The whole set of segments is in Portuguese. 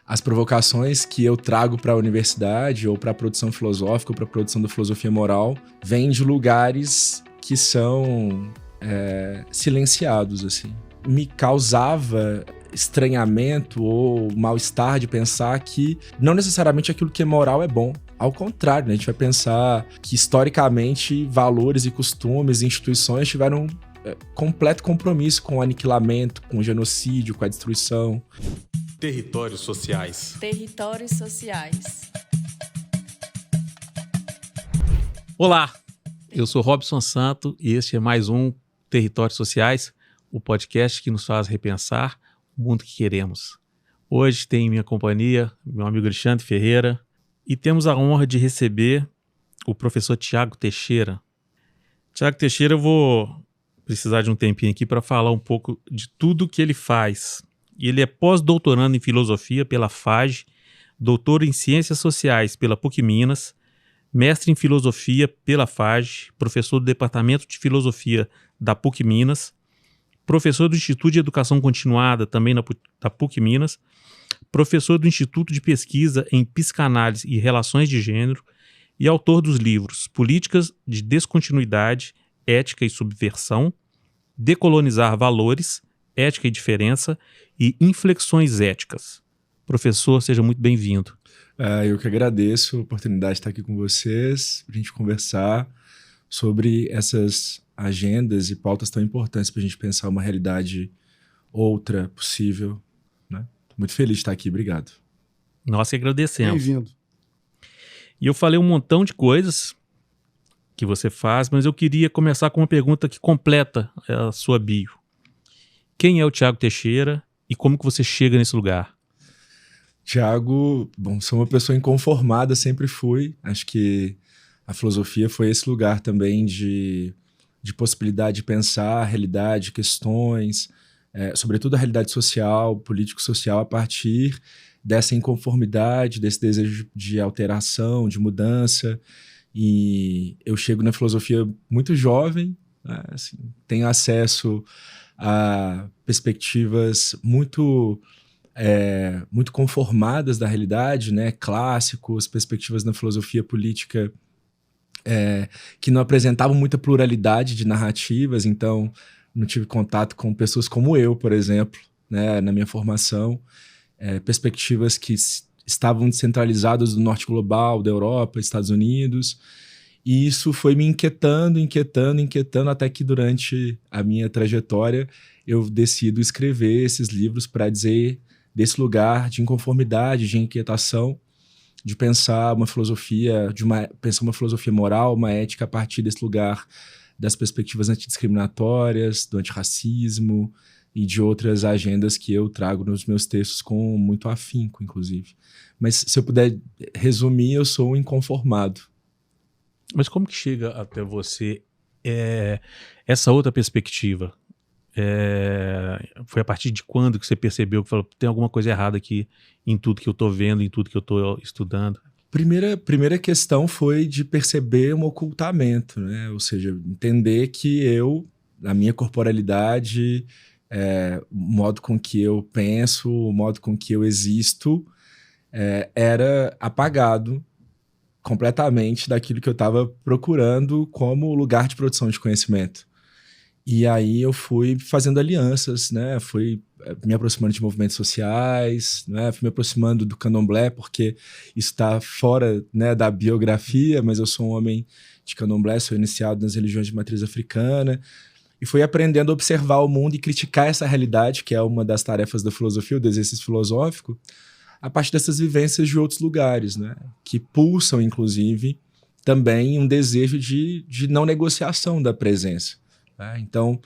as provocações que eu trago para a universidade ou para a produção filosófica ou para a produção da filosofia moral vêm de lugares que são silenciados, assim. Me causava estranhamento ou mal-estar de pensar que não necessariamente aquilo que é moral é bom. Ao contrário, né? A gente vai pensar que historicamente valores e costumes e instituições tiveram completo compromisso com o aniquilamento, com o genocídio, com a destruição. Territórios sociais. Territórios sociais. Olá, eu sou Robson Santo e este é mais um Territórios Sociais, o podcast que nos faz repensar o mundo que queremos. Hoje tem em minha companhia meu amigo Alexandre Ferreira e temos a honra de receber o professor Tiago Teixeira. Tiago Teixeira, eu vou precisar de um tempinho aqui para falar um pouco de tudo que ele faz. Ele é pós-doutorando em filosofia pela FAGE, doutor em ciências sociais pela PUC Minas, mestre em filosofia pela FAGE, professor do departamento de filosofia da PUC Minas, professor do Instituto de Educação Continuada também da PUC Minas, professor do Instituto de Pesquisa em Psicanálise e Relações de Gênero e autor dos livros Políticas de Descontinuidade, Ética e Subversão, Decolonizar Valores, Ética e Diferença e Inflexões Éticas. Professor, seja muito bem-vindo. Eu que agradeço a oportunidade de estar aqui com vocês, para a gente conversar sobre essas agendas e pautas tão importantes para a gente pensar uma realidade outra possível, né? Muito feliz de estar aqui, obrigado. Nós que agradecemos. Bem-vindo. E eu falei um montão de coisas que você faz, mas eu queria começar com uma pergunta que completa a sua bio. Quem é o Tiago Teixeira e como que você chega nesse lugar? Tiago, sou uma pessoa inconformada, sempre fui. Acho que a filosofia foi esse lugar também de possibilidade de pensar a realidade, questões, sobretudo a realidade social, político-social, a partir dessa inconformidade, desse desejo de alteração, de mudança. E eu chego na filosofia muito jovem, né? Assim, tenho acesso a perspectivas muito conformadas da realidade, né? Clássicos, perspectivas na filosofia política que não apresentavam muita pluralidade de narrativas, então não tive contato com pessoas como eu, por exemplo, né? Na minha formação, perspectivas que estavam descentralizadas do norte global, da Europa, Estados Unidos, e isso foi me inquietando, até que durante a minha trajetória eu decido escrever esses livros para dizer desse lugar de inconformidade, de inquietação, de pensar uma filosofia, pensar uma filosofia moral, uma ética a partir desse lugar das perspectivas antidiscriminatórias, do antirracismo e de outras agendas que eu trago nos meus textos com muito afinco, inclusive. Mas se eu puder resumir, eu sou um inconformado. Mas como que chega até você essa outra perspectiva? Foi a partir de quando que você percebeu que falou, tem alguma coisa errada aqui em tudo que eu estou vendo, em tudo que eu estou estudando? Primeira questão foi de perceber um ocultamento, né? Ou seja, entender que eu, a minha corporalidade, o modo com que eu penso, o modo com que eu existo, era apagado completamente daquilo que eu estava procurando como lugar de produção de conhecimento. E aí eu fui fazendo alianças, né? Fui me aproximando de movimentos sociais, né? Fui me aproximando do candomblé, porque isso está fora, né, da biografia, mas eu sou um homem de candomblé, sou iniciado nas religiões de matriz africana, e fui aprendendo a observar o mundo e criticar essa realidade, que é uma das tarefas da filosofia, do exercício filosófico, a partir dessas vivências de outros lugares, né? Que pulsam, inclusive, também um desejo de não negociação da presença. Então,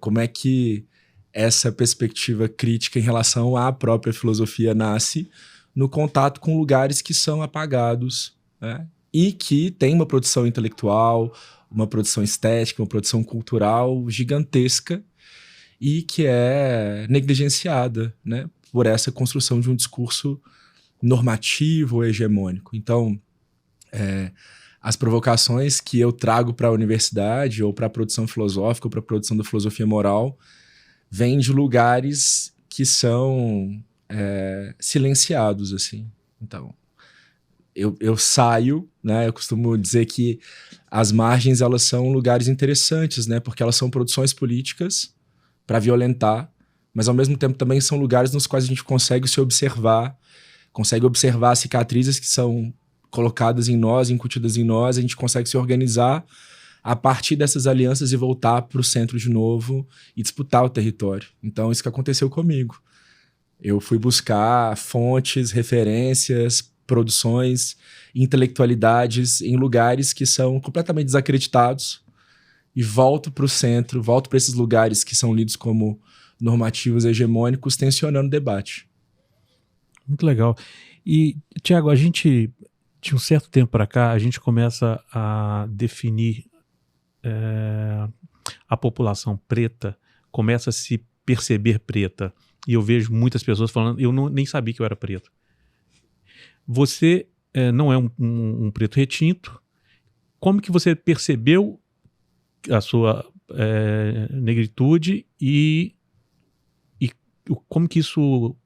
como é que essa perspectiva crítica em relação à própria filosofia nasce no contato com lugares que são apagados, né? E que tem uma produção intelectual, uma produção estética, uma produção cultural gigantesca e que é negligenciada, né, por essa construção de um discurso normativo ou hegemônico. Então, as provocações que eu trago para a universidade ou para a produção filosófica ou para a produção da filosofia moral vêm de lugares que são silenciados, assim. Então, eu saio, né? Eu costumo dizer que as margens, elas são lugares interessantes, né? Porque elas são produções políticas para violentar, mas ao mesmo tempo também são lugares nos quais a gente consegue se observar, consegue observar as cicatrizes que são colocadas em nós, incutidas em nós, a gente consegue se organizar a partir dessas alianças e voltar para o centro de novo e disputar o território. Então, isso que aconteceu comigo. Eu fui buscar fontes, referências, produções, intelectualidades em lugares que são completamente desacreditados e volto para o centro, volto para esses lugares que são lidos como normativos hegemônicos, tensionando o debate. Muito legal. E, Tiago, a gente, de um certo tempo para cá, a gente começa a definir a população preta, começa a se perceber preta. E eu vejo muitas pessoas falando, nem sabia que eu era preto. Você não é um preto retinto. Como que você percebeu a sua negritude e como que isso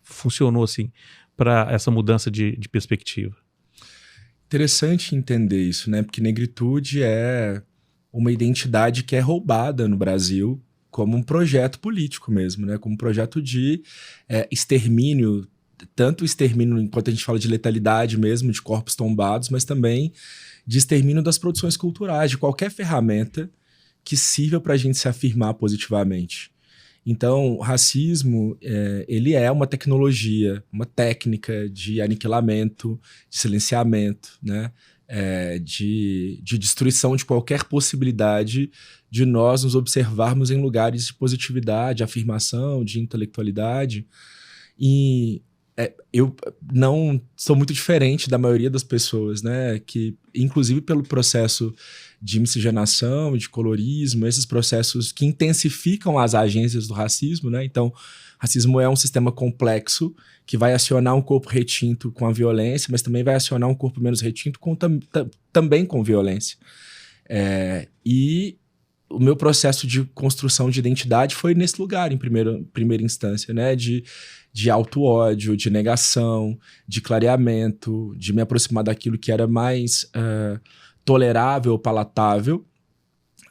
funcionou assim para essa mudança de perspectiva? Interessante entender isso, né? Porque negritude é uma identidade que é roubada no Brasil como um projeto político mesmo, né? Como um projeto de extermínio, tanto extermínio enquanto a gente fala de letalidade mesmo, de corpos tombados, mas também de extermínio das produções culturais, de qualquer ferramenta que sirva para a gente se afirmar positivamente. Então, o racismo, ele é uma tecnologia, uma técnica de aniquilamento, de silenciamento, né? De destruição de qualquer possibilidade de nós nos observarmos em lugares de positividade, afirmação, de intelectualidade. E eu não sou muito diferente da maioria das pessoas, né? Que, inclusive pelo processo de miscigenação, de colorismo, esses processos que intensificam as agências do racismo, né? Então, racismo é um sistema complexo que vai acionar um corpo retinto com a violência, mas também vai acionar um corpo menos retinto também com violência. E o meu processo de construção de identidade foi nesse lugar, em primeira instância, né? De auto-ódio, de negação, de clareamento, de me aproximar daquilo que era mais tolerável, palatável,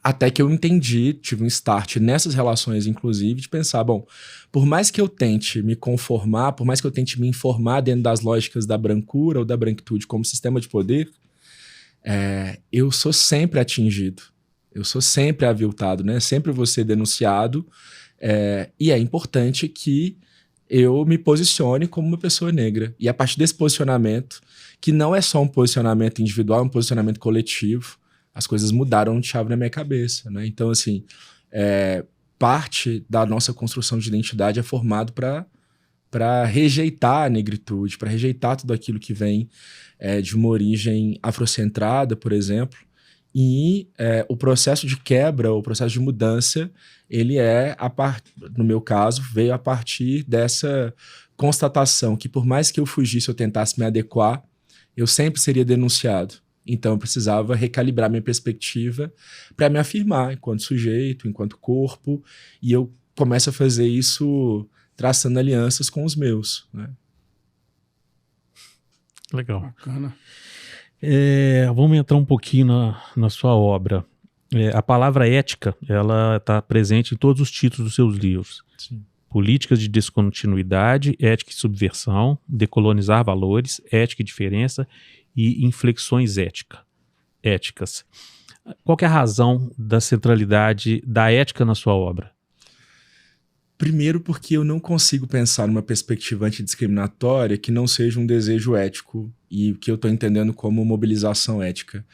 até que eu entendi, tive um start nessas relações, inclusive, de pensar, bom, por mais que eu tente me conformar, por mais que eu tente me informar dentro das lógicas da brancura ou da branquitude como sistema de poder, eu sou sempre atingido, eu sou sempre aviltado, né? Sempre vou ser denunciado, e é importante que eu me posicione como uma pessoa negra. E a partir desse posicionamento, que não é só um posicionamento individual, é um posicionamento coletivo, as coisas mudaram de chave na minha cabeça, né? Então, assim, parte da nossa construção de identidade é formado para rejeitar a negritude, para rejeitar tudo aquilo que vem de uma origem afrocentrada, por exemplo. E o processo de quebra, o processo de mudança, ele no meu caso, veio a partir dessa constatação que por mais que eu fugisse ou tentasse me adequar, eu sempre seria denunciado. Então eu precisava recalibrar minha perspectiva para me afirmar enquanto sujeito, enquanto corpo, e eu começo a fazer isso traçando alianças com os meus, né? Legal. Bacana. Vamos entrar um pouquinho na sua obra. A palavra ética, ela está presente em todos os títulos dos seus livros. Sim. Políticas de descontinuidade, ética e subversão, decolonizar valores, ética e diferença e inflexões éticas. Qual que é a razão da centralidade da ética na sua obra? Primeiro porque eu não consigo pensar numa perspectiva antidiscriminatória que não seja um desejo ético e o que eu estou entendendo como mobilização ética.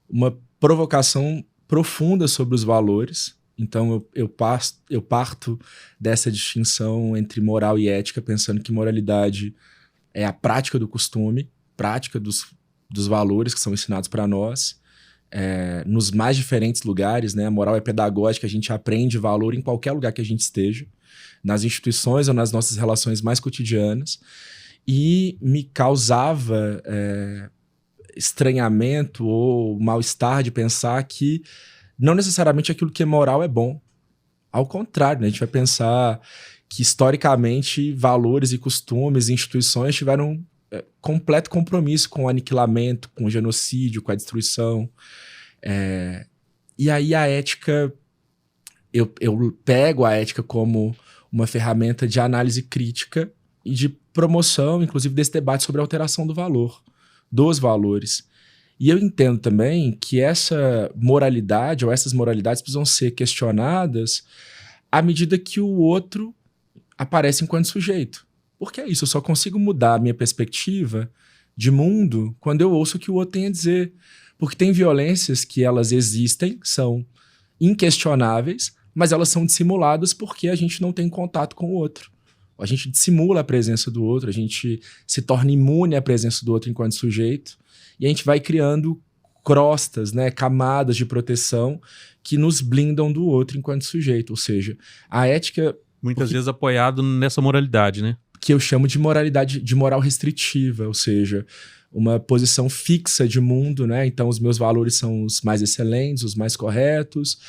Uma provocação profunda sobre os valores. Então eu parto dessa distinção entre moral e ética, pensando que moralidade é a prática do costume, prática dos valores que são ensinados para nós, nos mais diferentes lugares, né? A moral é pedagógica, a gente aprende valor em qualquer lugar que a gente esteja, nas instituições ou nas nossas relações mais cotidianas, e me causava estranhamento ou mal-estar de pensar que não necessariamente aquilo que é moral é bom. Ao contrário, né? A gente vai pensar que historicamente valores e costumes e instituições tiveram completo compromisso com o aniquilamento, com o genocídio, com a destruição. E aí a ética, eu pego a ética como uma ferramenta de análise crítica e de promoção, inclusive, desse debate sobre a alteração do valor, dos valores. E eu entendo também que essa moralidade ou essas moralidades precisam ser questionadas à medida que o outro aparece enquanto sujeito. Porque é isso, eu só consigo mudar a minha perspectiva de mundo quando eu ouço o que o outro tem a dizer. Porque tem violências que elas existem, são inquestionáveis, mas elas são dissimuladas porque a gente não tem contato com o outro. A gente dissimula a presença do outro, a gente se torna imune à presença do outro enquanto sujeito, e a gente vai criando crostas, né, camadas de proteção que nos blindam do outro enquanto sujeito. Ou seja, a ética... Muitas vezes apoiado nessa moralidade, né? Que eu chamo de moralidade, de moral restritiva, ou seja, uma posição fixa de mundo, né? Então os meus valores são os mais excelentes, os mais corretos.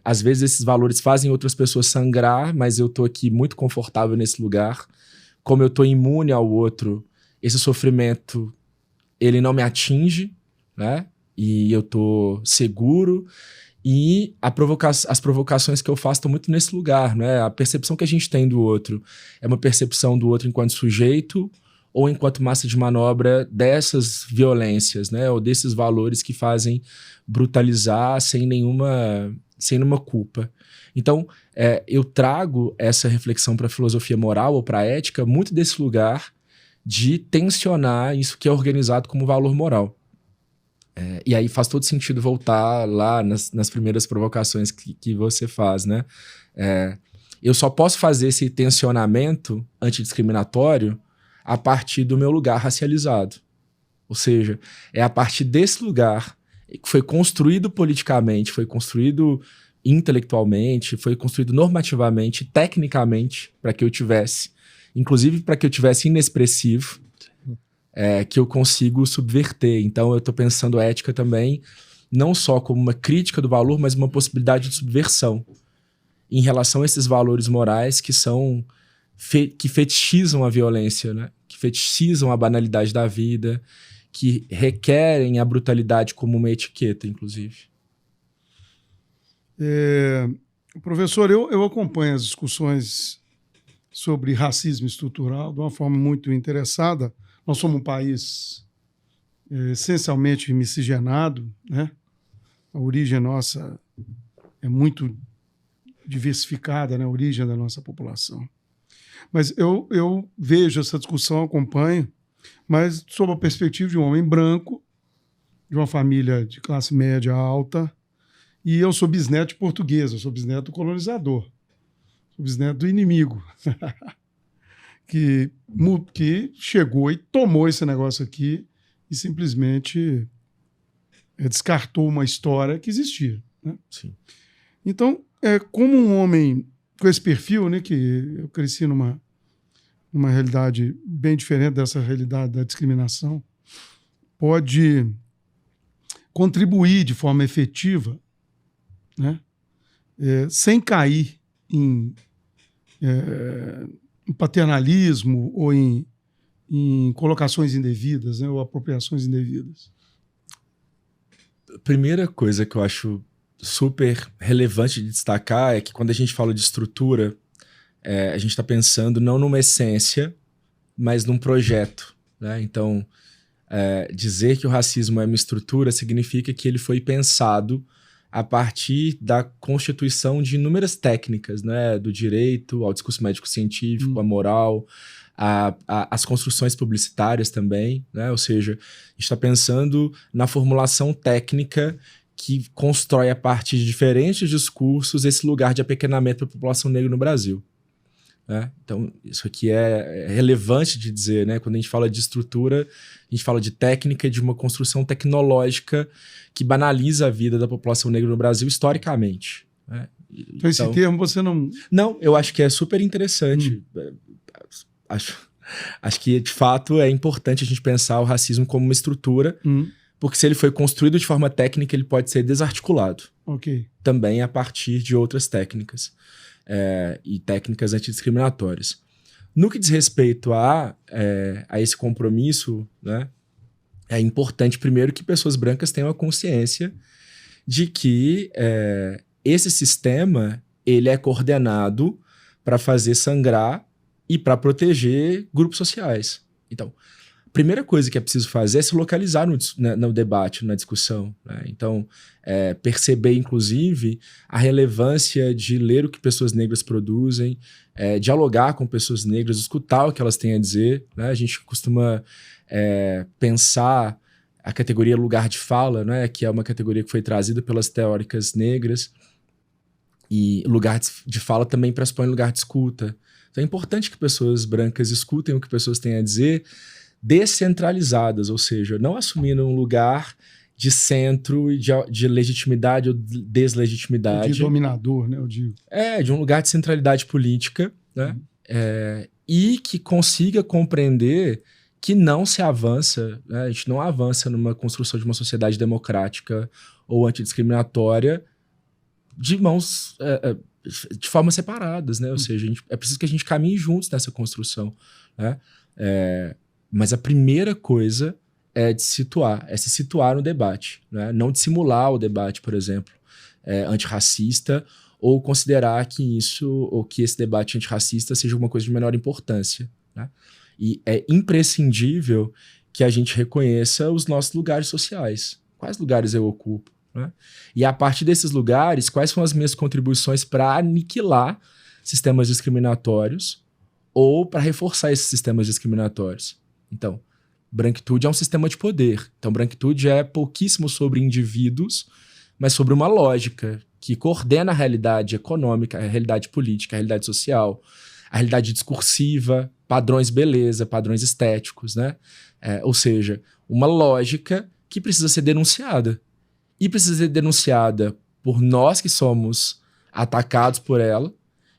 Às vezes esses valores fazem outras pessoas sangrar, mas eu tô aqui muito confortável nesse lugar. Como eu tô imune ao outro, esse sofrimento, ele não me atinge, né? E eu tô seguro. E as provocações que eu faço estão muito nesse lugar, né? A percepção que a gente tem do outro é uma percepção do outro enquanto sujeito ou enquanto massa de manobra dessas violências, né? Ou desses valores que fazem brutalizar sem nenhuma culpa. Então, eu trago essa reflexão para a filosofia moral ou para a ética muito desse lugar de tensionar isso que é organizado como valor moral. E aí faz todo sentido voltar lá nas primeiras provocações que você faz, né? Eu só posso fazer esse tensionamento antidiscriminatório a partir do meu lugar racializado. Ou seja, é a partir desse lugar que foi construído politicamente, foi construído intelectualmente, foi construído normativamente, tecnicamente, para que eu tivesse, inclusive para que eu tivesse inexpressivo, que eu consigo subverter. Então eu estou pensando a ética também não só como uma crítica do valor, mas uma possibilidade de subversão em relação a esses valores morais que são que fetichizam a violência, né? Que fetichizam a banalidade da vida, que requerem a brutalidade como uma etiqueta, inclusive. Professor, eu acompanho as discussões sobre racismo estrutural de uma forma muito interessada. Nós somos um país essencialmente miscigenado, né? A origem nossa é muito diversificada, né? A origem da nossa população. Mas eu vejo essa discussão, acompanho, mas sob a perspectiva de um homem branco, de uma família de classe média alta, e eu sou bisneto de português, eu sou bisneto do colonizador, sou bisneto do inimigo. Que chegou e tomou esse negócio aqui e simplesmente descartou uma história que existia, né? Sim. Então, como um homem com esse perfil, né, que eu cresci numa realidade bem diferente dessa realidade da discriminação, pode contribuir de forma efetiva, né, sem cair em paternalismo ou em colocações indevidas, né, ou apropriações indevidas. A primeira coisa que eu acho super relevante de destacar é que quando a gente fala de estrutura, a gente está pensando não numa essência, mas num projeto, né? Então, dizer que o racismo é uma estrutura significa que ele foi pensado a partir da constituição de inúmeras técnicas, né? Do direito ao discurso médico-científico, à moral, as construções publicitárias também, né? Ou seja, a gente está pensando na formulação técnica que constrói a partir de diferentes discursos esse lugar de apequenamento da população negra no Brasil, né? Então, isso aqui é relevante de dizer, né? Quando a gente fala de estrutura, a gente fala de técnica, de uma construção tecnológica que banaliza a vida da população negra no Brasil historicamente, né? Então, esse termo você não... Não, eu acho que é super interessante. Acho que, de fato, é importante a gente pensar o racismo como uma estrutura, porque se ele foi construído de forma técnica, ele pode ser desarticulado. Ok. Também a partir de outras técnicas. e técnicas antidiscriminatórias. No que diz respeito a esse compromisso, né, é importante, primeiro, que pessoas brancas tenham a consciência de que esse sistema ele é coordenado para fazer sangrar e para proteger grupos sociais. Então, a primeira coisa que é preciso fazer é se localizar no debate, na discussão, né? Então, perceber, inclusive, a relevância de ler o que pessoas negras produzem, dialogar com pessoas negras, escutar o que elas têm a dizer, né? A gente costuma pensar a categoria lugar de fala, né? Que é uma categoria que foi trazida pelas teóricas negras, e lugar de fala também pressupõe lugar de escuta. Então é importante que pessoas brancas escutem o que pessoas têm a dizer, descentralizadas, ou seja, não assumindo um lugar de centro e de legitimidade ou deslegitimidade. De dominador, né, eu digo. De um lugar de centralidade política, né? E que consiga compreender que não se avança, né? A gente não avança numa construção de uma sociedade democrática ou antidiscriminatória de mãos, de formas separadas, né? Ou seja, é preciso que a gente caminhe juntos nessa construção, né? Mas a primeira coisa é se situar no debate, né? Não dissimular o debate, por exemplo, antirracista, ou considerar que esse debate antirracista seja uma coisa de menor importância, né? E é imprescindível que a gente reconheça os nossos lugares sociais. Quais lugares eu ocupo, né? E a partir desses lugares, quais são as minhas contribuições para aniquilar sistemas discriminatórios ou para reforçar esses sistemas discriminatórios? Então, branquitude é um sistema de poder. Então, branquitude é pouquíssimo sobre indivíduos, mas sobre uma lógica que coordena a realidade econômica, a realidade política, a realidade social, a realidade discursiva, padrões beleza, padrões estéticos, né? Ou seja, uma lógica que precisa ser denunciada. E precisa ser denunciada por nós que somos atacados por ela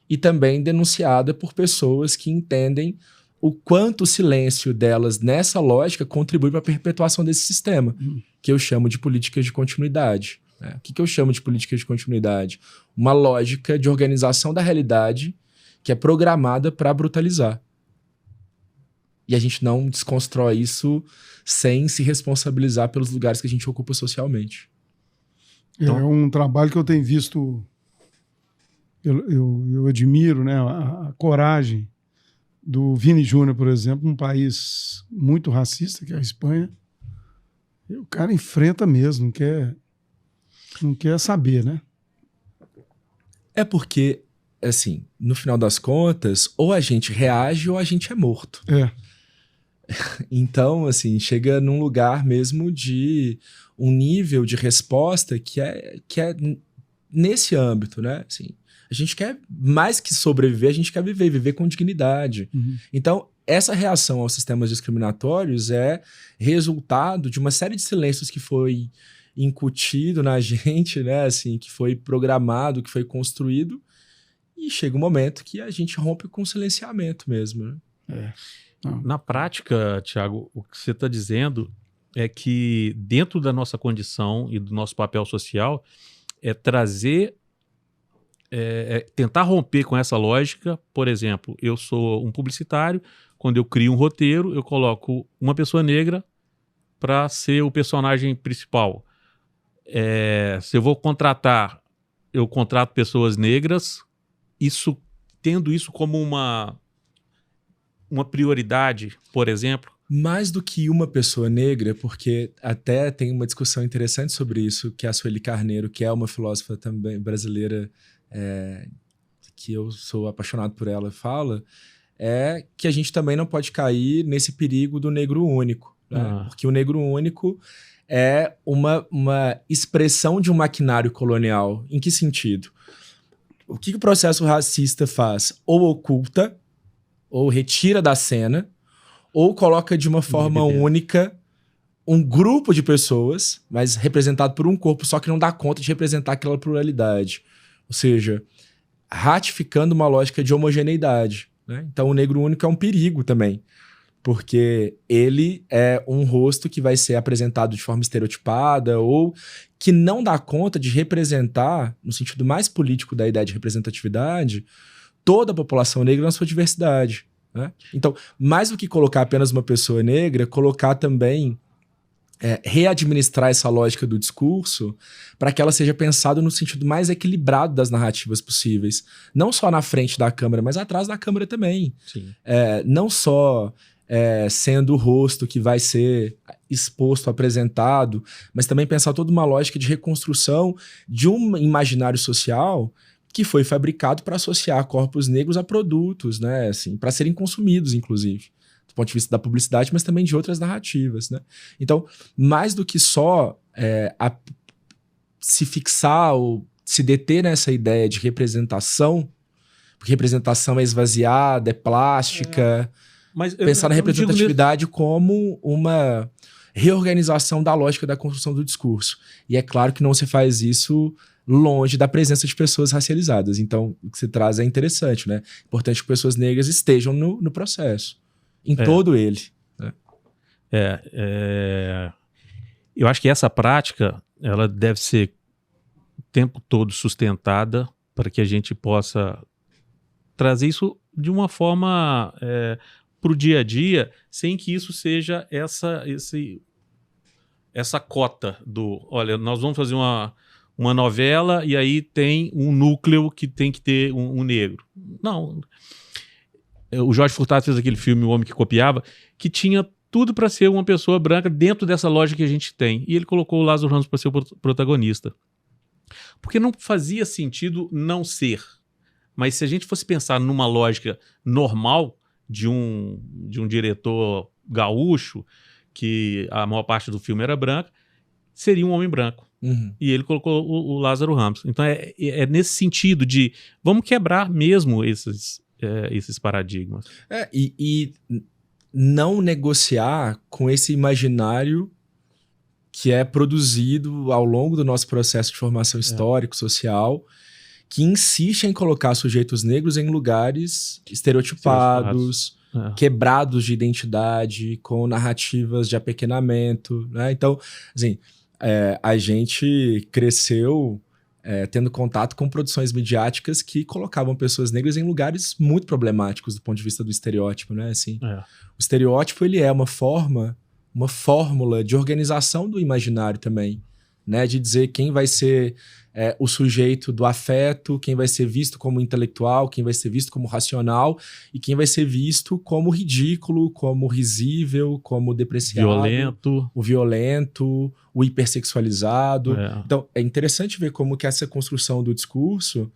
e também denunciada por pessoas que entendem o quanto o silêncio delas nessa lógica contribui para a perpetuação desse sistema, que eu chamo de políticas de continuidade, né? O que eu chamo de políticas de continuidade? Uma lógica de organização da realidade que é programada para brutalizar. E a gente não desconstrói isso sem se responsabilizar pelos lugares que a gente ocupa socialmente. Então, é um trabalho que eu tenho visto, eu admiro, né, a coragem do Vini Júnior, por exemplo, um país muito racista, que é a Espanha. E o cara enfrenta mesmo, não quer saber, né? É porque, assim, no final das contas, ou a gente reage ou a gente é morto. Então, assim, chega num lugar mesmo de um nível de resposta que é nesse âmbito, né? Assim, a gente quer mais que sobreviver, a gente quer viver com dignidade. Então, essa reação aos sistemas discriminatórios é resultado de uma série de silêncios que foi incutido na gente, né? Assim, que foi programado, que foi construído, e chega um momento que a gente rompe com o silenciamento mesmo, né? Na prática, Thiago, o que você está dizendo é que dentro da nossa condição e do nosso papel social é trazer, tentar romper com essa lógica. Por exemplo, eu sou um publicitário, quando eu crio um roteiro, eu coloco uma pessoa negra para ser o personagem principal. Se eu vou contratar, eu contrato pessoas negras, tendo isso como uma prioridade, por exemplo. Mais do que uma pessoa negra, porque até tem uma discussão interessante sobre isso, que a Sueli Carneiro, que é uma filósofa também brasileira, que eu sou apaixonado por ela, fala, é que a gente também não pode cair nesse perigo do negro único, né? Porque o negro único é uma expressão de um maquinário colonial. Em que sentido? O que o processo racista faz? Ou oculta, ou retira da cena, ou coloca de uma forma única um grupo de pessoas, mas representado por um corpo, só que não dá conta de representar aquela pluralidade. Ou seja, ratificando uma lógica de homogeneidade, né? Então o negro único é um perigo também, porque ele é um rosto que vai ser apresentado de forma estereotipada ou que não dá conta de representar, no sentido mais político da ideia de representatividade, toda a população negra na sua diversidade, né? Então, mais do que colocar apenas uma pessoa negra, colocar também, readministrar essa lógica do discurso para que ela seja pensada no sentido mais equilibrado das narrativas possíveis. Não só na frente da câmera, mas atrás da câmera também. Sim. Não só sendo o rosto que vai ser exposto, apresentado, mas também pensar toda uma lógica de reconstrução de um imaginário social que foi fabricado para associar corpos negros a produtos, né? Assim, para serem consumidos, inclusive. Do ponto de vista da publicidade, mas também de outras narrativas, né? Então, mais do que só se fixar ou se deter nessa ideia de representação, porque representação é esvaziada, é plástica, Mas pensar na representatividade como uma reorganização da lógica da construção do discurso. E é claro que não se faz isso longe da presença de pessoas racializadas. Então, o que se traz é interessante, né? Importante que pessoas negras estejam no processo. Em todo ele. Né? Eu acho que essa prática, ela deve ser o tempo todo sustentada para que a gente possa trazer isso de uma forma para o dia a dia, sem que isso seja essa cota do, olha, nós vamos fazer uma novela e aí tem um núcleo que tem que ter um negro. Não. O Jorge Furtado fez aquele filme O Homem que Copiava, que tinha tudo para ser uma pessoa branca dentro dessa lógica que a gente tem. E ele colocou o Lázaro Ramos para ser o protagonista. Porque não fazia sentido não ser. Mas se a gente fosse pensar numa lógica normal de um diretor gaúcho, que a maior parte do filme era branca, seria um homem branco. Uhum. E ele colocou o Lázaro Ramos. Então é nesse sentido de vamos quebrar mesmo esses paradigmas. E não negociar com esse imaginário que é produzido ao longo do nosso processo de formação histórico, social, que insiste em colocar sujeitos negros em lugares estereotipados, quebrados de identidade, com narrativas de apequenamento, né? Então, assim, a gente cresceu tendo contato com produções midiáticas que colocavam pessoas negras em lugares muito problemáticos do ponto de vista do estereótipo, né? Assim, o estereótipo, ele é uma fórmula de organização do imaginário também, né? De dizer quem vai ser o sujeito do afeto, quem vai ser visto como intelectual, quem vai ser visto como racional e quem vai ser visto como ridículo, como risível, como depreciado. O violento, o hipersexualizado. Então, é interessante ver como que essa construção do discurso,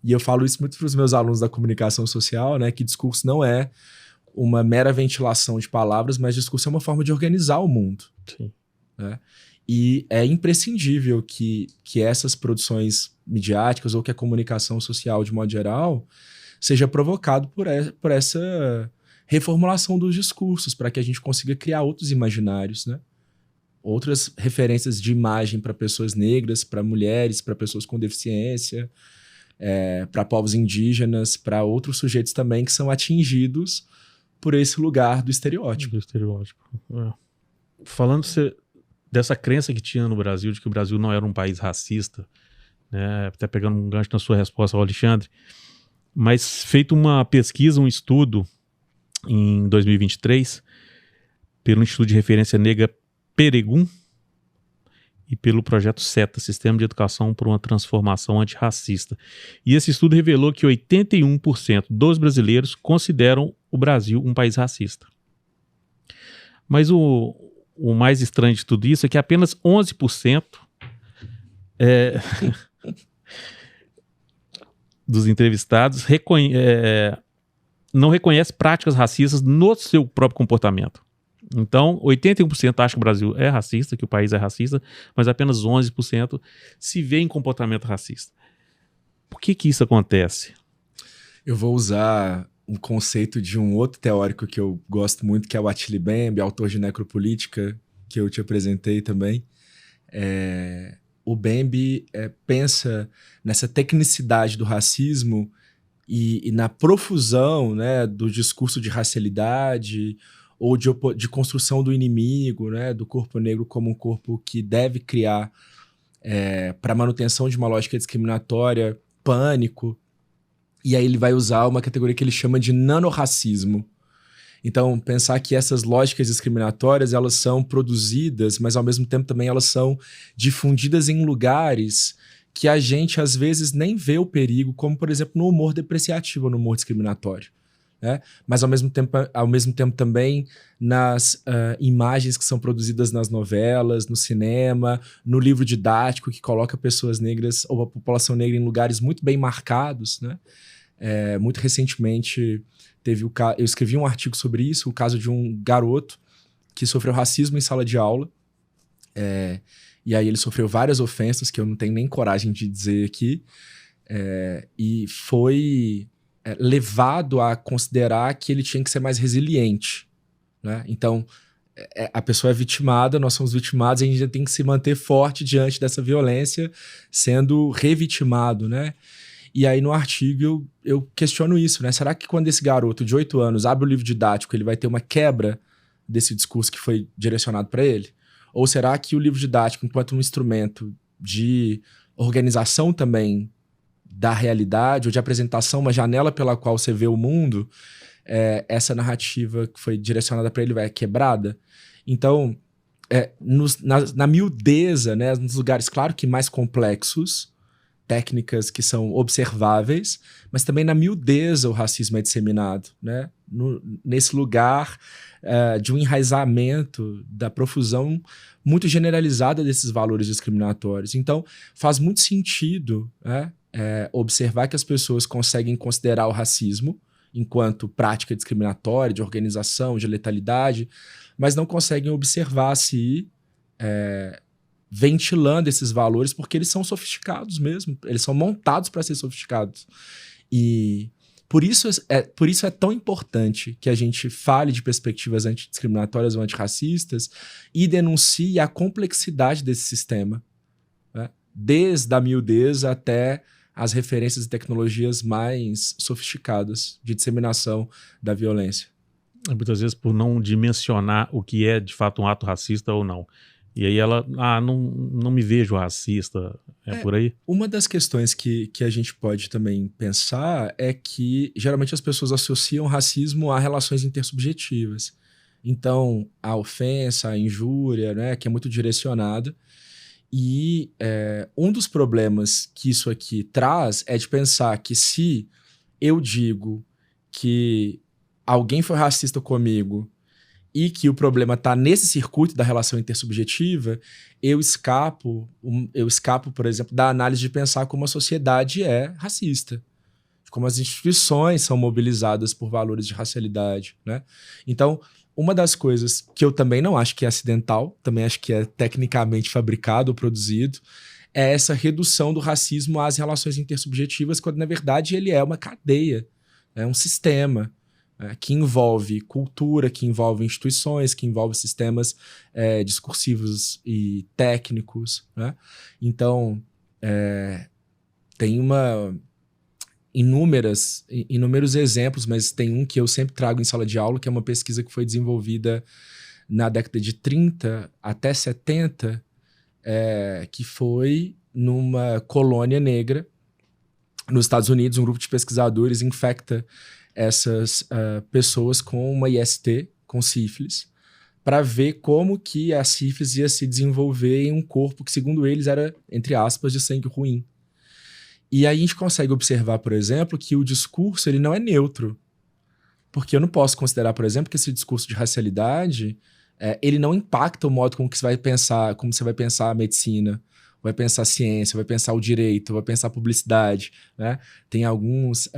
e eu falo isso muito para os meus alunos da comunicação social, né? Que discurso não é uma mera ventilação de palavras, mas discurso é uma forma de organizar o mundo. Sim. Né? E é imprescindível que essas produções midiáticas ou que a comunicação social, de modo geral, seja provocado por essa reformulação dos discursos, para que a gente consiga criar outros imaginários, né? Outras referências de imagem para pessoas negras, para mulheres, para pessoas com deficiência, para povos indígenas, para outros sujeitos também que são atingidos por esse lugar do estereótipo. Falando dessa crença que tinha no Brasil, de que o Brasil não era um país racista, né? Até pegando um gancho na sua resposta ao Alexandre, mas feito uma pesquisa, um estudo em 2023, pelo Instituto de Referência Negra Peregum e pelo projeto SETA, Sistema de Educação por uma Transformação Antirracista. E esse estudo revelou que 81% dos brasileiros consideram o Brasil um país racista. Mas o mais estranho de tudo isso é que apenas 11% dos entrevistados não reconhece práticas racistas no seu próprio comportamento. Então, 81% acha que o Brasil é racista, que o país é racista, mas apenas 11% se vê em comportamento racista. Por que isso acontece? Eu vou usar um conceito de um outro teórico que eu gosto muito, que é o Attili Bembe, autor de Necropolítica, que eu te apresentei também. O Bembe pensa nessa tecnicidade do racismo e na profusão, né, do discurso de racialidade ou de construção do inimigo, né? Do corpo negro como um corpo que deve criar, para manutenção de uma lógica discriminatória, pânico. E aí ele vai usar uma categoria que ele chama de nanorracismo. Então, pensar que essas lógicas discriminatórias, elas são produzidas, mas ao mesmo tempo também elas são difundidas em lugares que a gente, às vezes, nem vê o perigo, como, por exemplo, no humor depreciativo ou no humor discriminatório. Né? Mas, ao mesmo tempo também nas imagens que são produzidas nas novelas, no cinema, no livro didático, que coloca pessoas negras ou a população negra em lugares muito bem marcados. Né? Muito recentemente, eu escrevi um artigo sobre isso, o caso de um garoto que sofreu racismo em sala de aula. E aí ele sofreu várias ofensas que eu não tenho nem coragem de dizer aqui. E foi levado a considerar que ele tinha que ser mais resiliente. Né? Então, a pessoa é vitimada, nós somos vitimados, e a gente tem que se manter forte diante dessa violência, sendo revitimado, né? E aí no artigo eu questiono isso, né? Será que quando esse garoto de 8 anos abre o livro didático, ele vai ter uma quebra desse discurso que foi direcionado para ele? Ou será que o livro didático, enquanto um instrumento de organização também da realidade, ou de apresentação, uma janela pela qual você vê o mundo, essa narrativa que foi direcionada para ele vai quebrada? Então, na miudeza, né, nos lugares, claro que mais complexos, técnicas que são observáveis, mas também na miudeza o racismo é disseminado, né? Nesse lugar de um enraizamento da profusão muito generalizada desses valores discriminatórios. Então, faz muito sentido, né, observar que as pessoas conseguem considerar o racismo enquanto prática discriminatória, de organização, de letalidade, mas não conseguem observar se ventilando esses valores, porque eles são sofisticados mesmo, eles são montados para ser sofisticados. E por isso é tão importante que a gente fale de perspectivas antidiscriminatórias ou antirracistas e denuncie a complexidade desse sistema, né? Desde a miudeza até as referências e tecnologias mais sofisticadas de disseminação da violência. Muitas vezes por não dimensionar o que é de fato um ato racista ou não. E aí ela, não me vejo racista, por aí? Uma das questões que a gente pode também pensar é que geralmente as pessoas associam racismo a relações intersubjetivas. Então, a ofensa, a injúria, né, que é muito direcionada. E um dos problemas que isso aqui traz é de pensar que se eu digo que alguém foi racista comigo e que o problema está nesse circuito da relação intersubjetiva, eu escapo, por exemplo, da análise de pensar como a sociedade é racista, como as instituições são mobilizadas por valores de racialidade, né? Então, uma das coisas que eu também não acho que é acidental, também acho que é tecnicamente fabricado ou produzido, é essa redução do racismo às relações intersubjetivas, quando, na verdade, ele é uma cadeia, é um sistema, que envolve cultura, que envolve instituições, que envolve sistemas discursivos e técnicos, né? Então, tem inúmeros exemplos, mas tem um que eu sempre trago em sala de aula, que é uma pesquisa que foi desenvolvida na década de 30 até 70, que foi numa colônia negra nos Estados Unidos. Um grupo de pesquisadores infecta essas pessoas com uma IST, com sífilis, para ver como que a sífilis ia se desenvolver em um corpo que, segundo eles, era, entre aspas, de sangue ruim. E aí a gente consegue observar, por exemplo, que o discurso ele não é neutro. Porque eu não posso considerar, por exemplo, que esse discurso de racialidade ele não impacta o modo como você vai pensar a medicina, vai pensar a ciência, vai pensar o direito, vai pensar a publicidade, né? Tem algumas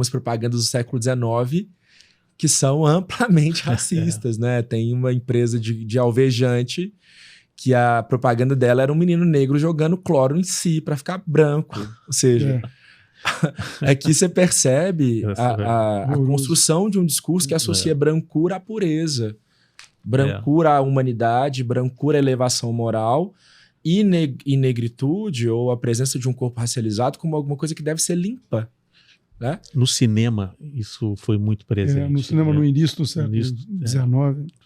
propagandas do século XIX que são amplamente racistas, né? Tem uma empresa de alvejante que a propaganda dela era um menino negro jogando cloro em si para ficar branco. Ou seja, aqui você percebe a construção de um discurso que associa brancura à pureza, brancura à humanidade, brancura à elevação moral, e negritude ou a presença de um corpo racializado como alguma coisa que deve ser limpa, né? No cinema, isso foi muito presente. No cinema, no início do século XIX.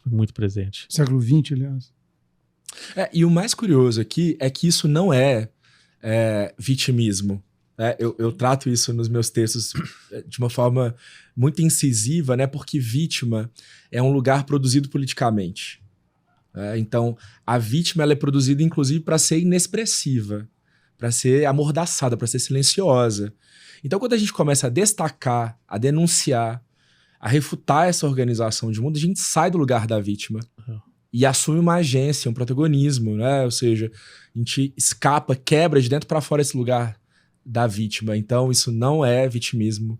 Foi muito presente. Século XX, aliás. E o mais curioso aqui é que isso não é vitimismo. Eu trato isso nos meus textos de uma forma muito incisiva, né? Porque vítima é um lugar produzido politicamente. Então, a vítima ela é produzida, inclusive, para ser inexpressiva, para ser amordaçada, para ser silenciosa. Então, quando a gente começa a destacar, a denunciar, a refutar essa organização de mundo, a gente sai do lugar da vítima e assume uma agência, um protagonismo, né? Ou seja, a gente escapa, quebra de dentro para fora esse lugar da vítima. Então, isso não é vitimismo.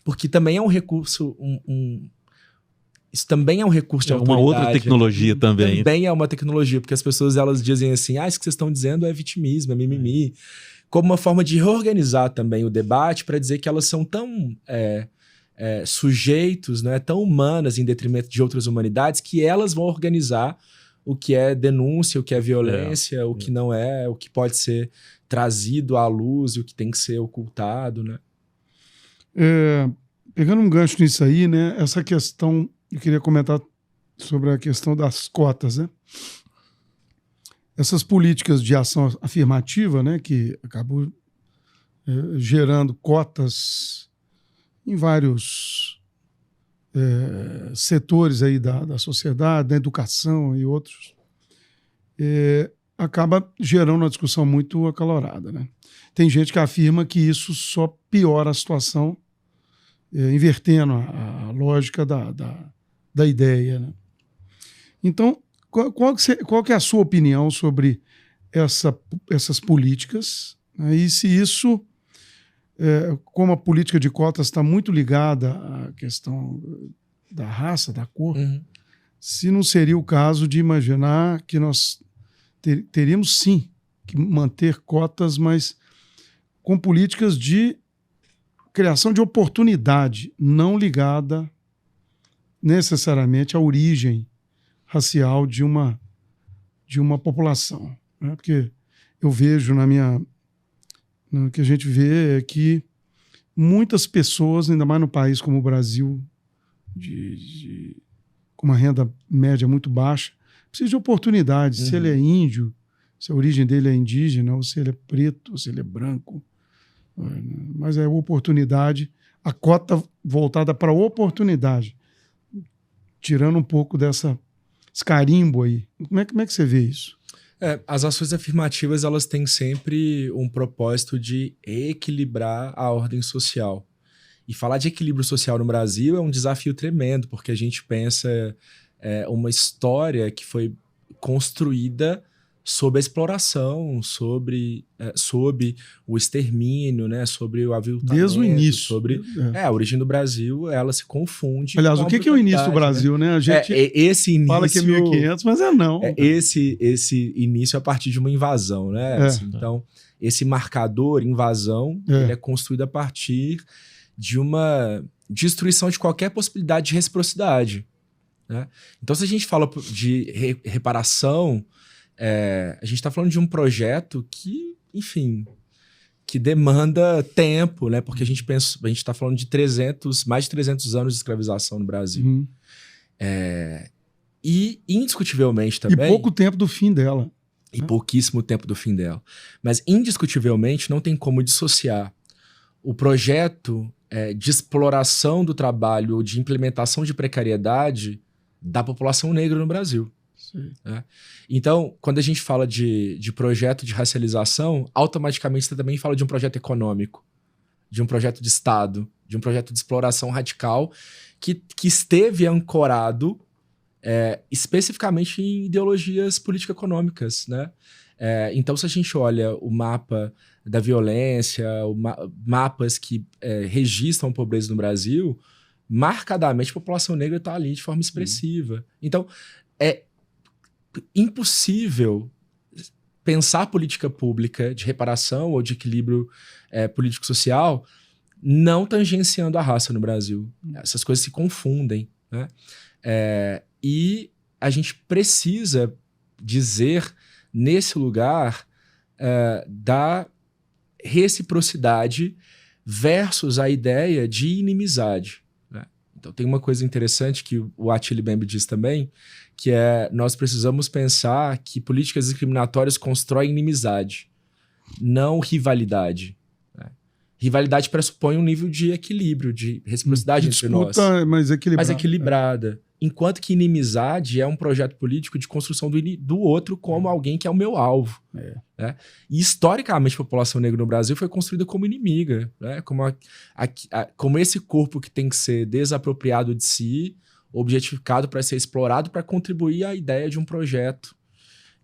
Porque também é um recurso... Isso também é um recurso de autoridade. Uma outra tecnologia também. Também é uma tecnologia, porque as pessoas elas dizem assim, isso que vocês estão dizendo é vitimismo, é mimimi. Como uma forma de reorganizar também o debate para dizer que elas são tão sujeitos, né, tão humanas em detrimento de outras humanidades, que elas vão organizar o que é denúncia, o que é violência, o que não é, o que pode ser trazido à luz e o que tem que ser ocultado, né? Pegando um gancho nisso aí, né, essa questão, eu queria comentar sobre a questão das cotas, né? Essas políticas de ação afirmativa, né, que acabou gerando cotas em vários setores aí da sociedade, da educação e outros, acaba gerando uma discussão muito acalorada, né? Tem gente que afirma que isso só piora a situação, invertendo a lógica da ideia, né? Então, qual que é a sua opinião sobre essas políticas? Né? E se isso, como a política de cotas está muito ligada à questão da raça, da cor, se não seria o caso de imaginar que nós teríamos sim que manter cotas, mas com políticas de criação de oportunidade, não ligada necessariamente à origem racial de uma população, né? Porque eu vejo o que a gente vê é que muitas pessoas, ainda mais no país como o Brasil, com uma renda média muito baixa, precisam de oportunidades. Se ele é índio, se a origem dele é indígena, ou se ele é preto, ou se ele é branco. Mas é oportunidade, a cota voltada para a oportunidade, tirando um pouco desse carimbo aí. Como é que você vê isso? As ações afirmativas elas têm sempre um propósito de equilibrar a ordem social. E falar de equilíbrio social no Brasil é um desafio tremendo, porque a gente pensa uma história que foi construída sob a exploração, sob o extermínio, né? Sobre o aviltamento. Desde o início. Sobre a origem do Brasil, ela se confunde. Aliás, o que é o início do Brasil, né? A gente esse início, fala que é 1500, mas não. Esse início a partir de uma invasão, né? Então, esse marcador, invasão, ele é construído a partir de uma destruição de qualquer possibilidade de reciprocidade, né? Então, se a gente fala de reparação, a gente está falando de um projeto que, enfim, que demanda tempo, né? Porque a gente está falando de mais de 300 anos de escravização no Brasil. E, indiscutivelmente também... E pouco tempo do fim dela. E pouquíssimo tempo do fim dela. Mas, indiscutivelmente, não tem como dissociar o projeto de exploração do trabalho ou de implementação de precariedade da população negra no Brasil. Né? Então, quando a gente fala de projeto de racialização, automaticamente você também fala de um projeto econômico, de um projeto de Estado, de um projeto de exploração radical que esteve ancorado especificamente em ideologias político-econômicas, né? Então, se a gente olha o mapa da violência, mapas que registram a pobreza no Brasil, marcadamente a população negra está ali de forma expressiva. Então, é impossível pensar política pública de reparação ou de equilíbrio político-social não tangenciando a raça no Brasil. Essas coisas se confundem, né? E a gente precisa dizer, nesse lugar, da reciprocidade versus a ideia de inimizade, né? Então tem uma coisa interessante que o Attila Mbembe diz também, que é nós precisamos pensar que políticas discriminatórias constroem inimizade, não rivalidade. Rivalidade pressupõe um nível de equilíbrio, de reciprocidade entre nós. Mas equilibrada. Enquanto que inimizade é um projeto político de construção do outro como alguém que é o meu alvo. Né? E historicamente a população negra no Brasil foi construída como inimiga, né? Como esse corpo que tem que ser desapropriado de si, objetificado para ser explorado, para contribuir à ideia de um projeto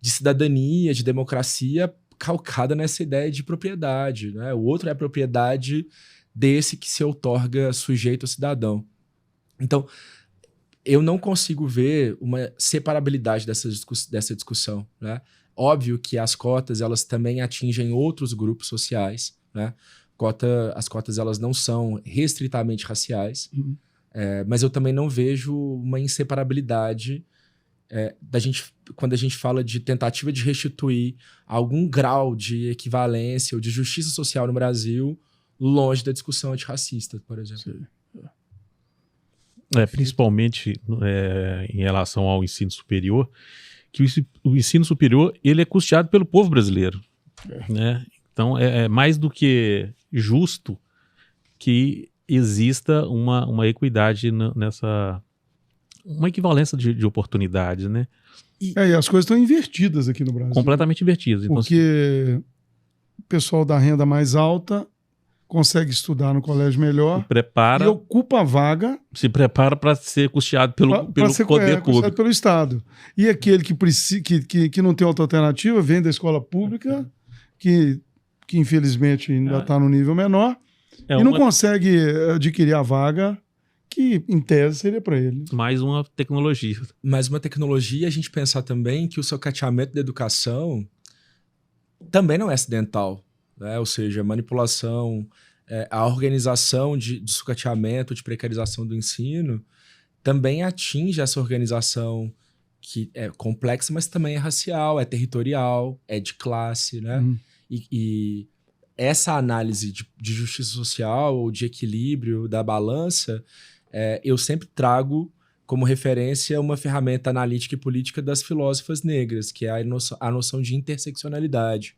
de cidadania, de democracia, calcada nessa ideia de propriedade, né? O outro é a propriedade desse que se outorga sujeito ao cidadão. Então, eu não consigo ver uma separabilidade dessa discussão, né? Óbvio que as cotas, elas também atingem outros grupos sociais, né? As cotas, elas não são restritamente raciais, mas eu também não vejo uma inseparabilidade quando a gente fala de tentativa de restituir algum grau de equivalência ou de justiça social no Brasil, longe da discussão antirracista, por exemplo. Principalmente em relação ao ensino superior, que o ensino superior ele é custeado pelo povo brasileiro. Né? Então é mais do que justo que exista uma equidade nessa... uma equivalência de oportunidades, né? E as coisas estão invertidas aqui no Brasil. Completamente invertidas. Então, porque o pessoal da renda mais alta consegue estudar no colégio melhor e ocupa a vaga. Se prepara para ser custeado pelo poder público. Pelo Estado. E aquele que não tem outra alternativa vem da escola pública, que infelizmente ainda está no nível menor, e não consegue adquirir a vaga que, em tese, seria para ele. Mais uma tecnologia. Mais uma tecnologia, a gente pensar também que o socateamento da educação também não é acidental, né? Ou seja, manipulação, a organização de sucateamento, de precarização do ensino, também atinge essa organização que é complexa, mas também é racial, é territorial, é de classe, né? E essa análise de justiça social ou de equilíbrio da balança, eu sempre trago como referência uma ferramenta analítica e política das filósofas negras, que é a noção de interseccionalidade.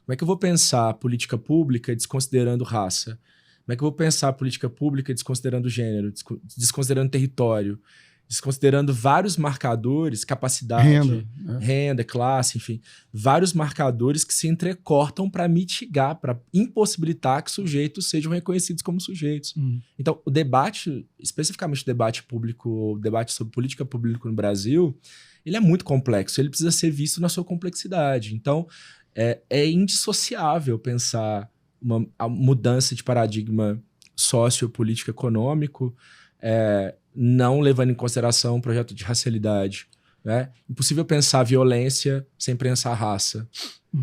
Como é que eu vou pensar política pública desconsiderando raça? Como é que eu vou pensar política pública desconsiderando gênero, desconsiderando território, desconsiderando vários marcadores, capacidade, renda, classe, enfim, vários marcadores que se entrecortam para mitigar, para impossibilitar que sujeitos sejam reconhecidos como sujeitos. Então, o debate, especificamente o debate público, o debate sobre política pública no Brasil, ele é muito complexo, ele precisa ser visto na sua complexidade. Então, é indissociável pensar a mudança de paradigma sociopolítico econômico, não levando em consideração um projeto de racialidade. Né? Impossível pensar violência sem pensar raça,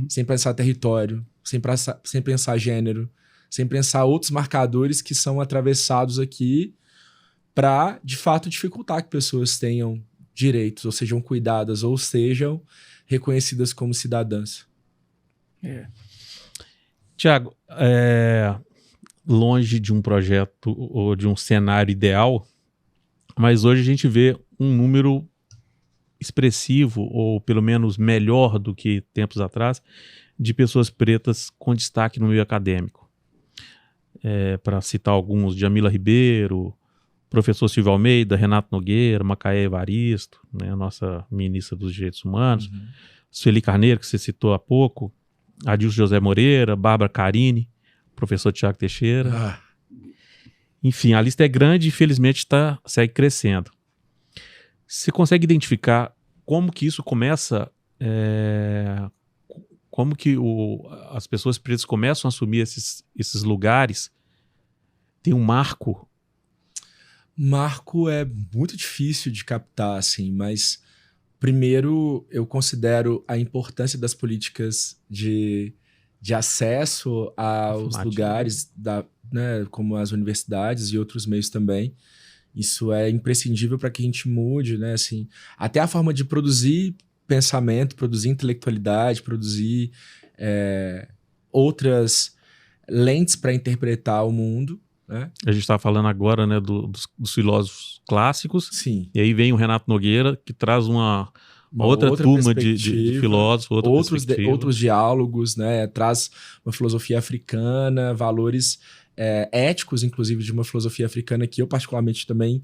sem pensar território, sem pensar gênero, sem pensar outros marcadores que são atravessados aqui para, de fato, dificultar que pessoas tenham direitos, ou sejam cuidadas, ou sejam reconhecidas como cidadãs. Tiago, longe de um projeto ou de um cenário ideal, mas hoje a gente vê um número expressivo, ou pelo menos melhor do que tempos atrás, de pessoas pretas com destaque no meio acadêmico. Para citar alguns, Djamila Ribeiro, professor Silvio Almeida, Renato Nogueira, Macaé Evaristo, né, a nossa ministra dos Direitos Humanos, Sueli Carneiro, que você citou há pouco, Adilson José Moreira, Bárbara Carini, professor Tiago Teixeira. Enfim, a lista é grande e, infelizmente, segue crescendo. Você consegue identificar como que isso começa, como que as pessoas pretas começam a assumir esses lugares? Tem um marco? Marco é muito difícil de captar, assim, mas primeiro eu considero a importância das políticas de acesso aos lugares, né, como as universidades e outros meios também. Isso é imprescindível para que a gente mude, né, assim, até a forma de produzir pensamento, produzir intelectualidade, produzir outras lentes para interpretar o mundo, né? A gente estava falando agora, né, dos filósofos clássicos. Sim. E aí vem o Renato Nogueira, que traz uma outra turma de filósofos, outros diálogos, né? Traz uma filosofia africana, valores éticos, inclusive, de uma filosofia africana que eu particularmente também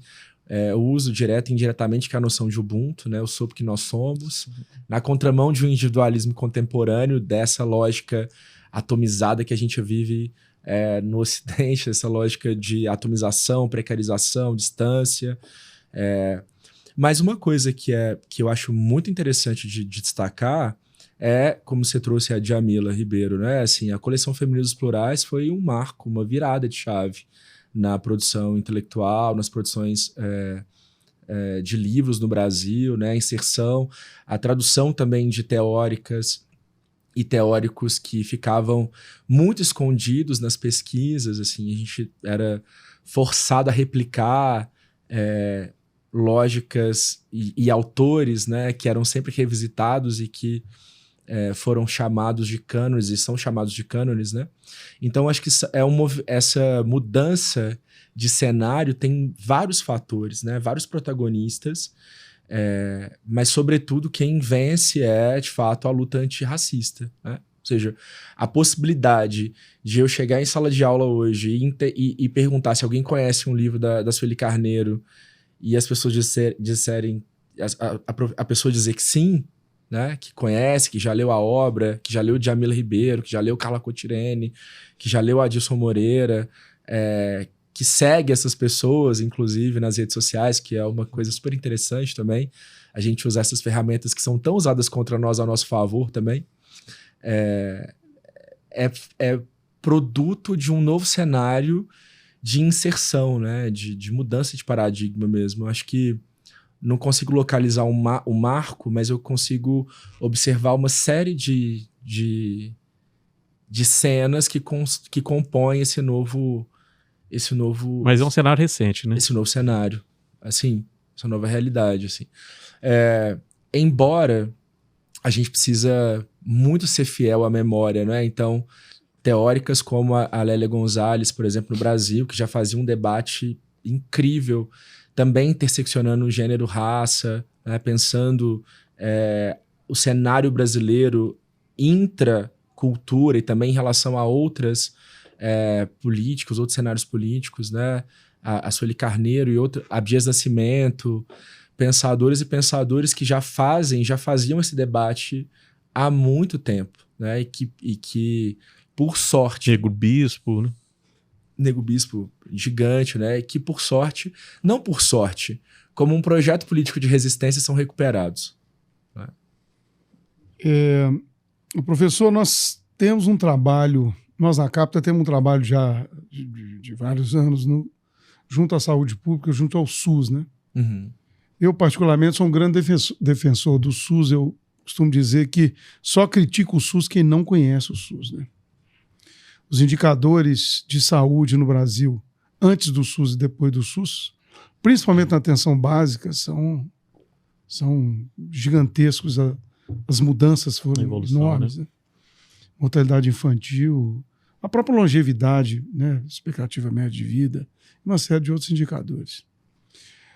uso direto e indiretamente, que é a noção de Ubuntu, né? Eu sou porque nós somos. Na contramão de um individualismo contemporâneo, dessa lógica atomizada que a gente vive no Ocidente, essa lógica de atomização, precarização, distância. Mas uma coisa que eu acho muito interessante de destacar como você trouxe a Djamila Ribeiro, né? Assim, a coleção Feminismos Plurais foi um marco, uma virada de chave na produção intelectual, nas produções de livros no Brasil, né? A inserção, a tradução também de teóricas e teóricos que ficavam muito escondidos nas pesquisas, assim, a gente era forçado a replicar lógicas e autores, né, que eram sempre revisitados e que foram chamados de cânones e são chamados de cânones, né? Então, acho que essa mudança de cenário tem vários fatores, né? Vários protagonistas, mas, sobretudo, quem vence de fato, a luta antirracista, né? Ou seja, a possibilidade de eu chegar em sala de aula hoje e perguntar se alguém conhece um livro da Sueli Carneiro e as pessoas disserem, a pessoa dizer que sim, né, que conhece, que já leu a obra, que já leu Djamila Ribeiro, que já leu Carla Cotirene, que já leu Adilson Moreira, que segue essas pessoas, inclusive, nas redes sociais, que é uma coisa super interessante também, a gente usar essas ferramentas que são tão usadas contra nós a nosso favor também, produto de um novo cenário de inserção, né, de mudança de paradigma mesmo. Eu acho que não consigo localizar o marco, mas eu consigo observar uma série de cenas que compõem esse novo... Mas é um cenário recente, né? Esse novo cenário, assim, essa nova realidade, assim. Embora a gente precisa muito ser fiel à memória, né? Então, teóricas como a Lélia Gonzalez, por exemplo, no Brasil, que já fazia um debate incrível, também interseccionando o gênero, raça, né? Pensando o cenário brasileiro intracultura e também em relação a outras políticos, outros cenários políticos, né? A Sueli Carneiro e Abdias Nascimento, pensadores e pensadores que já faziam esse debate há muito tempo, né? E que por sorte... Nego Bispo, né? Nego Bispo gigante, né? E que por sorte, não por sorte, como um projeto político de resistência são recuperados. Né? Professor, nós temos um trabalho, nós na Capta temos um trabalho já de vários anos junto à saúde pública, junto ao SUS, né? Uhum. Eu, particularmente, sou um grande defensor do SUS. Eu costumo dizer que só critica o SUS quem não conhece o SUS, né? Os indicadores de saúde no Brasil, antes do SUS e depois do SUS, principalmente na atenção básica, são gigantescos. As mudanças foram enormes, né? Mortalidade infantil, a própria longevidade, né? Expectativa média de vida, uma série de outros indicadores.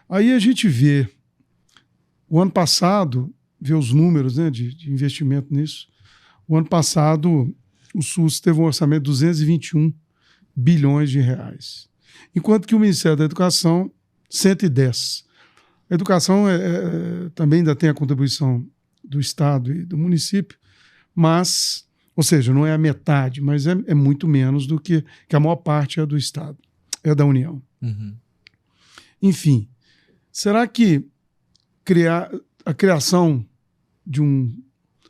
Aí a gente vê, o ano passado, vê os números, né, de investimento nisso. O ano passado, o SUS teve um orçamento de 221 bilhões de reais. Enquanto que o Ministério da Educação, 110. A educação também ainda tem a contribuição do Estado e do município, mas, ou seja, não é a metade, mas é muito menos do que a maior parte é do Estado, é da União. Uhum. Enfim, será que a criação de um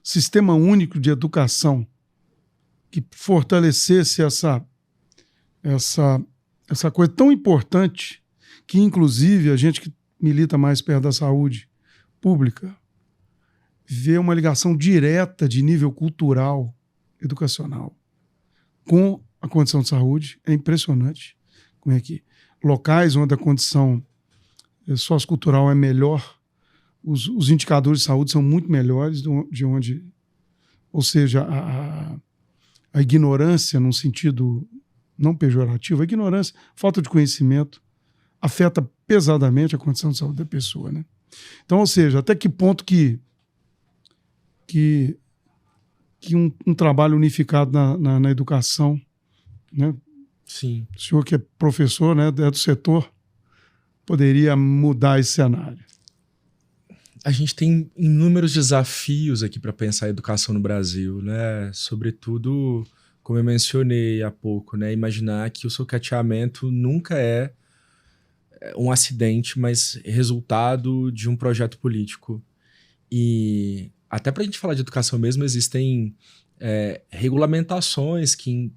sistema único de educação que fortalecesse essa coisa tão importante, que inclusive a gente que milita mais perto da saúde pública vê uma ligação direta de nível cultural, educacional, com a condição de saúde? É impressionante como é que locais onde a condição sociocultural é melhor, os indicadores de saúde são muito melhores de onde, ou seja, a ignorância, num sentido não pejorativo, a ignorância, falta de conhecimento, afeta pesadamente a condição de saúde da pessoa, né? Então, ou seja, até que ponto que um trabalho unificado na educação, né? Sim. O senhor que é professor, né, é do setor, poderia mudar esse cenário? A gente tem inúmeros desafios aqui para pensar a educação no Brasil, né? Sobretudo, como eu mencionei há pouco, né? Imaginar que o sucateamento nunca é um acidente, mas resultado de um projeto político. E até para a gente falar de educação mesmo, existem regulamentações que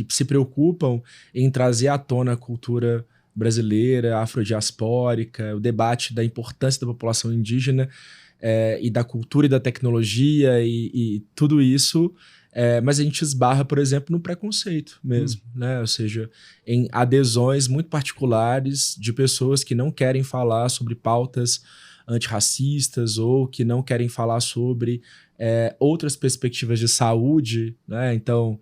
se preocupam em trazer à tona a cultura brasileira, afrodiaspórica, o debate da importância da população indígena e da cultura e da tecnologia e tudo isso, mas a gente esbarra, por exemplo, no preconceito mesmo, né? Ou seja, em adesões muito particulares de pessoas que não querem falar sobre pautas antirracistas ou que não querem falar sobre outras perspectivas de saúde, né? Então,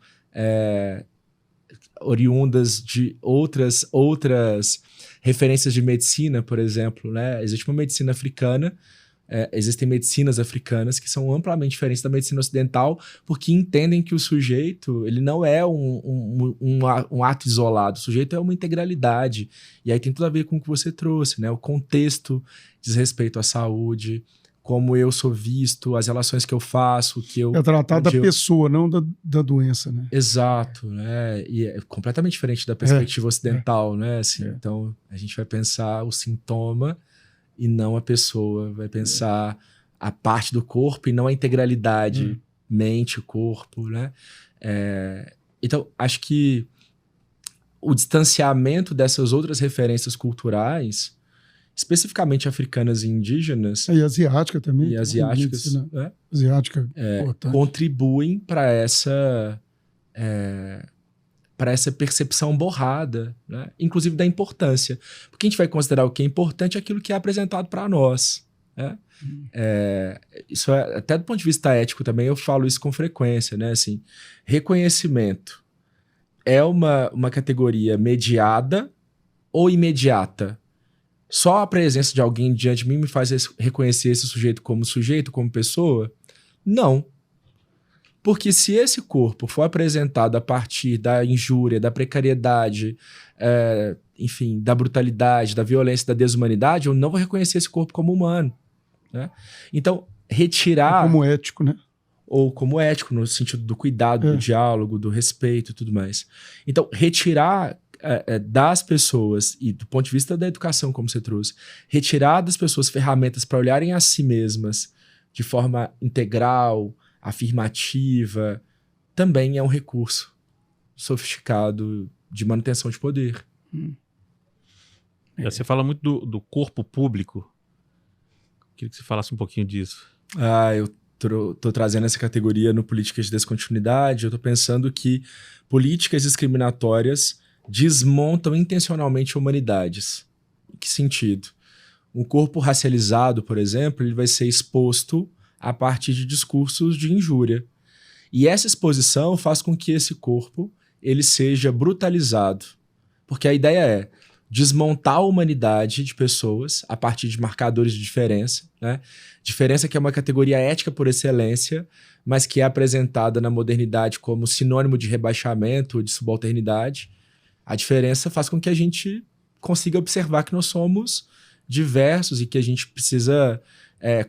oriundas de outras referências de medicina, por exemplo, né? Existe uma medicina africana, existem medicinas africanas que são amplamente diferentes da medicina ocidental, porque entendem que o sujeito ele não é um ato isolado, o sujeito é uma integralidade. E aí tem tudo a ver com o que você trouxe, né? O contexto diz respeito à saúde, como eu sou visto, as relações que eu faço, que eu... É tratar da pessoa, não da doença, né? Exato, né? E é completamente diferente da perspectiva ocidental, né? Assim, então, a gente vai pensar o sintoma e não a pessoa, vai pensar a parte do corpo e não a integralidade, mente, corpo, né? Então, acho que o distanciamento dessas outras referências culturais, especificamente africanas e indígenas... E asiática também. E asiáticas, né? Asiática, contribuem para essa percepção borrada, né? Inclusive da importância. Porque a gente vai considerar o que é importante aquilo que é apresentado para nós, né? Isso até do ponto de vista ético também eu falo isso com frequência, né? Assim, reconhecimento é uma categoria mediada ou imediata? Só a presença de alguém diante de mim me faz reconhecer esse sujeito, como pessoa? Não. Porque se esse corpo for apresentado a partir da injúria, da precariedade, enfim, da brutalidade, da violência, da desumanidade, eu não vou reconhecer esse corpo como humano, né? Então, retirar... Ou como ético, né? Ou como ético, no sentido do cuidado, do diálogo, do respeito e tudo mais. Então, retirar... das pessoas, e do ponto de vista da educação, como você trouxe, retirar das pessoas ferramentas para olharem a si mesmas de forma integral, afirmativa, também é um recurso sofisticado de manutenção de poder. Você fala muito do corpo público. Queria que você falasse um pouquinho disso. Eu tô trazendo essa categoria no Políticas de Descontinuidade. Eu tô pensando que políticas discriminatórias desmontam intencionalmente humanidades. Em que sentido? Um corpo racializado, por exemplo, ele vai ser exposto a partir de discursos de injúria. E essa exposição faz com que esse corpo ele seja brutalizado. Porque a ideia é desmontar a humanidade de pessoas a partir de marcadores de diferença, né? Diferença que é uma categoria ética por excelência, mas que é apresentada na modernidade como sinônimo de rebaixamento, de subalternidade. A diferença faz com que a gente consiga observar que nós somos diversos e que a gente precisa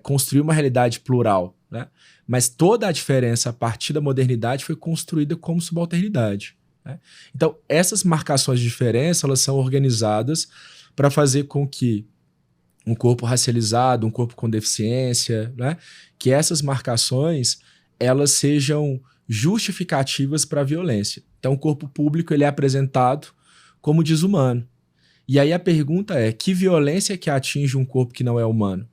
construir uma realidade plural, né? Mas toda a diferença a partir da modernidade foi construída como subalternidade, né? Então, essas marcações de diferença elas são organizadas para fazer com que um corpo racializado, um corpo com deficiência, né? Que essas marcações elas sejam justificativas para a violência. Então, o corpo público ele é apresentado como desumano. E aí a pergunta é, que violência que atinge um corpo que não é humano?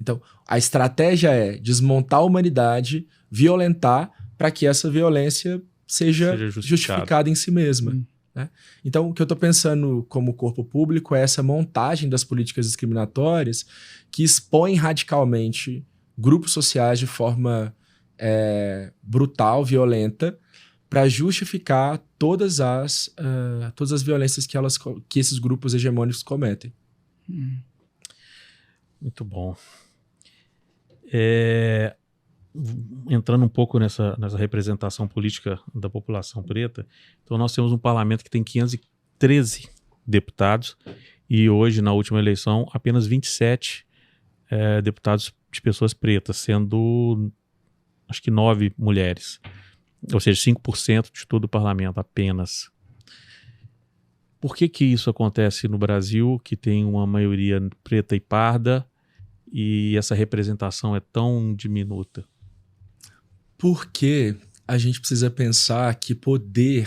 Então, a estratégia é desmontar a humanidade, violentar, para que essa violência seja justificada em si mesma. Né? Então, o que eu estou pensando como corpo público é essa montagem das políticas discriminatórias que expõem radicalmente grupos sociais de forma brutal, violenta, para justificar todas as violências que esses grupos hegemônicos cometem. Muito bom. Entrando um pouco nessa representação política da população preta, então nós temos um parlamento que tem 513 deputados e hoje, na última eleição, apenas 27 deputados de pessoas pretas, sendo, acho que 9 mulheres. Ou seja, 5% de todo o parlamento apenas. Por que isso acontece no Brasil, que tem uma maioria preta e parda, e essa representação é tão diminuta? Porque a gente precisa pensar que poder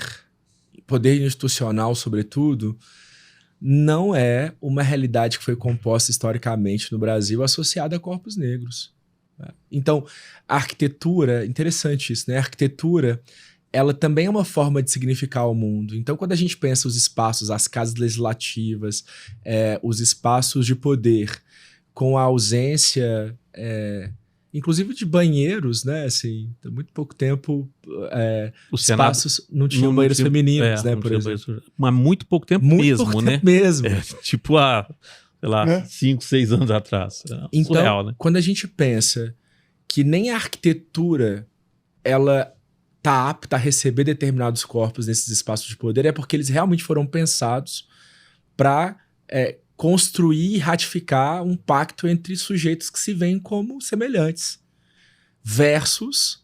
institucional, sobretudo, não é uma realidade que foi composta historicamente no Brasil associada a corpos negros. Então, a arquitetura, interessante isso, né? A arquitetura, ela também é uma forma de significar o mundo. Então, quando a gente pensa os espaços, as casas legislativas, os espaços de poder, com a ausência, inclusive de banheiros, né? Assim, há muito pouco tempo, os espaços não tinham banheiros femininos, né? Por exemplo. Mas muito pouco tempo muito mesmo, pouco né? Tempo mesmo. Tipo sei lá, 5, 6 anos atrás. Então, surreal, né? quando a gente pensa que nem a arquitetura ela tá apta a receber determinados corpos nesses espaços de poder, é porque eles realmente foram pensados para construir e ratificar um pacto entre sujeitos que se veem como semelhantes, versus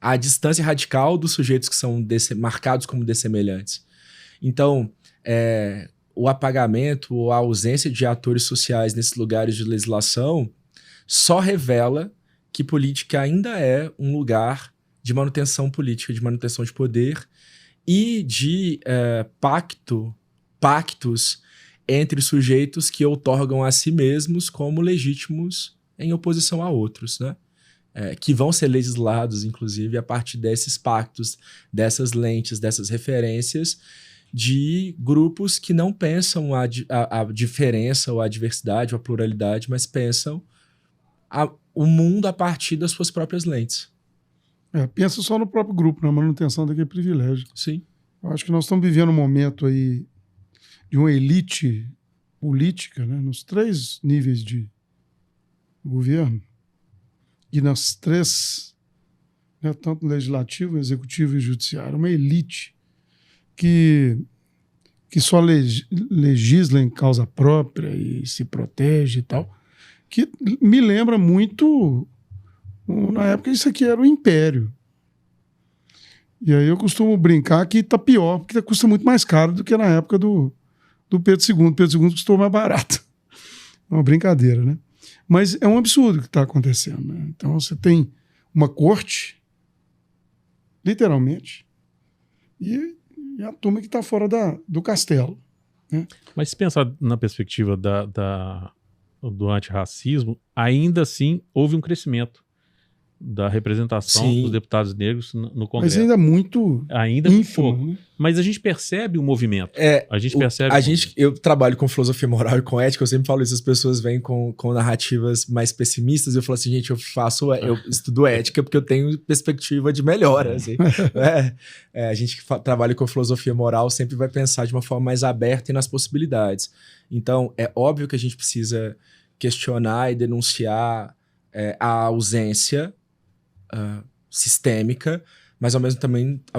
a distância radical dos sujeitos que são marcados como dessemelhantes. Então, o apagamento ou a ausência de atores sociais nesses lugares de legislação só revela que política ainda é um lugar de manutenção política, de manutenção de poder e de pactos entre sujeitos que outorgam a si mesmos como legítimos em oposição a outros, né? Que vão ser legislados, inclusive, a partir desses pactos, dessas lentes, dessas referências de grupos que não pensam a diferença ou a diversidade ou a pluralidade, mas pensam o mundo a partir das suas próprias lentes. Pensa só no próprio grupo, na manutenção daquele privilégio. Sim. Eu acho que nós estamos vivendo um momento aí de uma elite política, né, nos 3 níveis de governo e nas 3, né, tanto legislativo, executivo e judiciário, uma elite que só legisla em causa própria e se protege e tal, que me lembra muito, na época isso aqui era o Império. E aí eu costumo brincar que está pior, porque custa muito mais caro do que na época do Pedro II. Pedro II custou mais barato. É uma brincadeira, né? Mas é um absurdo o que está acontecendo, né? Então você tem uma corte, literalmente, e a turma que está fora do castelo, né? Mas se pensar na perspectiva do antirracismo, ainda assim houve um crescimento da representação Sim. dos deputados negros no Congresso. Mas ainda muito ínfimo, pouco. né? Mas a gente percebe o movimento. Eu trabalho com filosofia moral e com ética, eu sempre falo isso, as pessoas vêm com narrativas mais pessimistas, eu falo assim, gente, eu estudo ética porque eu tenho perspectiva de melhora, assim. A gente que trabalha com filosofia moral sempre vai pensar de uma forma mais aberta e nas possibilidades. Então, é óbvio que a gente precisa questionar e denunciar a ausência sistêmica, mas ao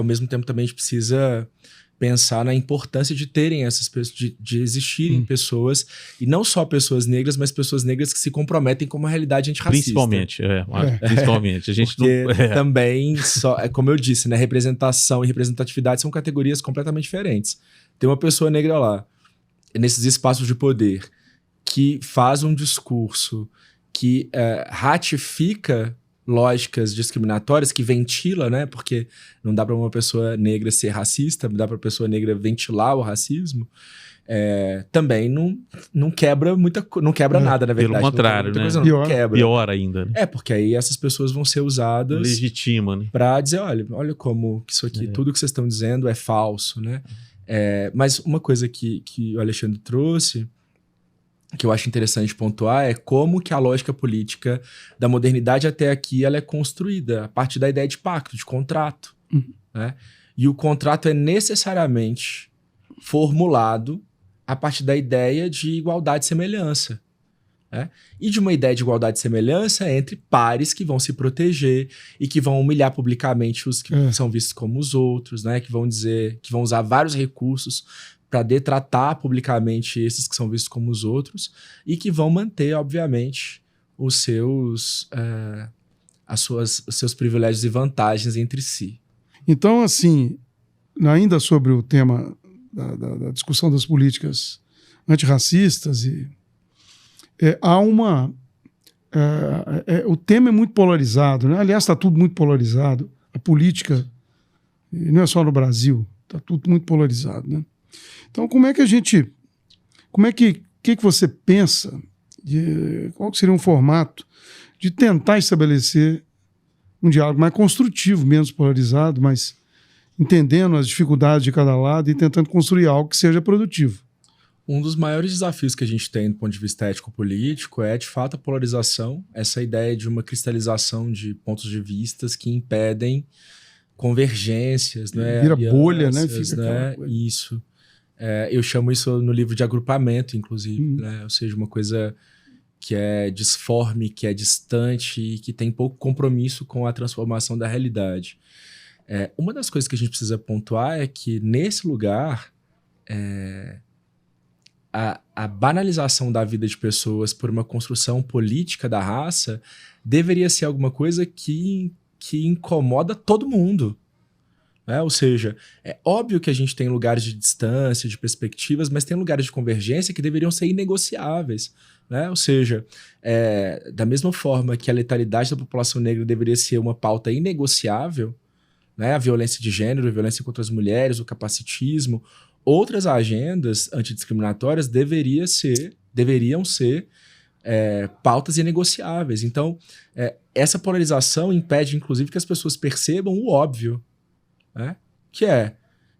mesmo tempo também a gente precisa pensar na importância de terem essas pessoas, de existirem pessoas, e não só pessoas negras, mas pessoas negras que se comprometem com uma realidade antirracista. Principalmente. A gente porque também, como eu disse, né, representação e representatividade são categorias completamente diferentes. Tem uma pessoa negra lá, nesses espaços de poder, que faz um discurso que ratifica lógicas discriminatórias, que ventila, né? Porque não dá para uma pessoa negra ser racista, dá para uma pessoa negra ventilar o racismo. Também não quebra não quebra nada, na verdade. Pelo contrário, né? Não quebra. Pior ainda. Né? Porque aí essas pessoas vão ser usadas... Legitima, né? Para dizer, olha como isso aqui, tudo que vocês estão dizendo é falso, né? Mas uma coisa que o Alexandre trouxe que eu acho interessante pontuar é como que a lógica política da modernidade até aqui ela é construída a partir da ideia de pacto, de contrato. Né? E o contrato é necessariamente formulado a partir da ideia de igualdade e semelhança. Né? E de uma ideia de igualdade e semelhança entre pares que vão se proteger e que vão humilhar publicamente os que são vistos como os outros, né? Que vão dizer, que vão usar vários recursos para detratar publicamente esses que são vistos como os outros e que vão manter, obviamente, os seus privilégios e vantagens entre si. Então, assim, ainda sobre o tema da discussão das políticas antirracistas, há uma... o tema é muito polarizado, né? Aliás, está tudo muito polarizado. A política, não é só no Brasil, está tudo muito polarizado, né? Então, como é que você pensa, qual que seria um formato de tentar estabelecer um diálogo mais construtivo, menos polarizado, mas entendendo as dificuldades de cada lado e tentando construir algo que seja produtivo? Um dos maiores desafios que a gente tem do ponto de vista ético-político é, de fato, a polarização, essa ideia de uma cristalização de pontos de vistas que impedem convergências, né? Vira bolha, né? Fica né? Isso. Eu chamo isso no livro de agrupamento, inclusive, né? Ou seja, uma coisa que é disforme, que é distante e que tem pouco compromisso com a transformação da realidade. Uma das coisas que a gente precisa pontuar é que, nesse lugar, a banalização da vida de pessoas por uma construção política da raça deveria ser alguma coisa que incomoda todo mundo. Ou seja, é óbvio que a gente tem lugares de distância, de perspectivas, mas tem lugares de convergência que deveriam ser inegociáveis. Ou seja, da mesma forma que a letalidade da população negra deveria ser uma pauta inegociável, a violência de gênero, a violência contra as mulheres, o capacitismo, outras agendas antidiscriminatórias deveriam ser pautas inegociáveis. Então, essa polarização impede, inclusive, que as pessoas percebam o óbvio. Que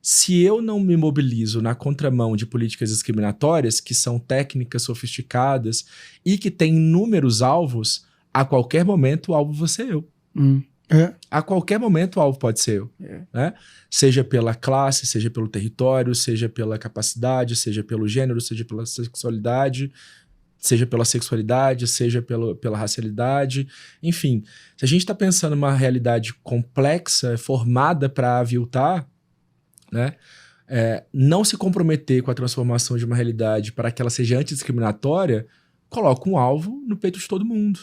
se eu não me mobilizo na contramão de políticas discriminatórias, que são técnicas sofisticadas e que têm inúmeros alvos, a qualquer momento o alvo vai ser eu. A qualquer momento o alvo pode ser eu. Seja pela classe, seja pelo território, seja pela capacidade, seja pelo gênero, seja pela sexualidade, seja pela racialidade, enfim. Se a gente está pensando numa realidade complexa, formada para aviltar, não se comprometer com a transformação de uma realidade para que ela seja antidiscriminatória, coloca um alvo no peito de todo mundo.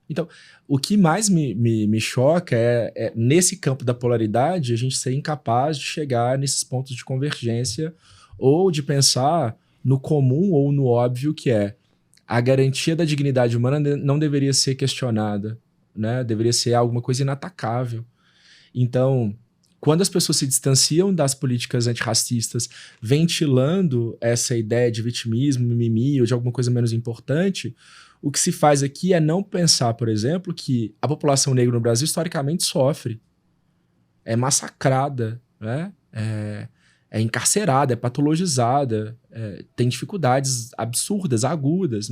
Então, o que mais me choca é, nesse campo da polaridade, a gente ser incapaz de chegar nesses pontos de convergência ou de pensar no comum ou no óbvio, que a garantia da dignidade humana não deveria ser questionada, deveria ser alguma coisa inatacável. Então, quando as pessoas se distanciam das políticas antirracistas, ventilando essa ideia de vitimismo, mimimi ou de alguma coisa menos importante, o que se faz aqui é não pensar, por exemplo, que a população negra no Brasil historicamente sofre, é massacrada, é encarcerada, é patologizada, tem dificuldades absurdas, agudas,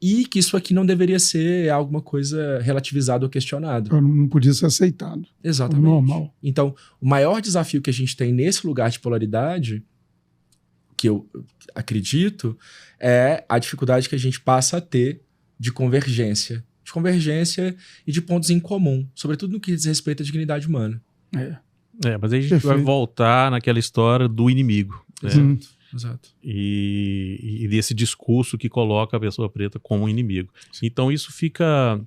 e que isso aqui não deveria ser alguma coisa relativizada ou questionada. Não podia ser aceitado. Exatamente. Normal. Então, o maior desafio que a gente tem nesse lugar de polaridade, que eu acredito, é a dificuldade que a gente passa a ter de convergência e de pontos em comum, sobretudo no que diz respeito à dignidade humana. Mas aí a gente vai voltar naquela história do inimigo. Exato. E desse discurso que coloca a pessoa preta como um inimigo. Sim. Então isso fica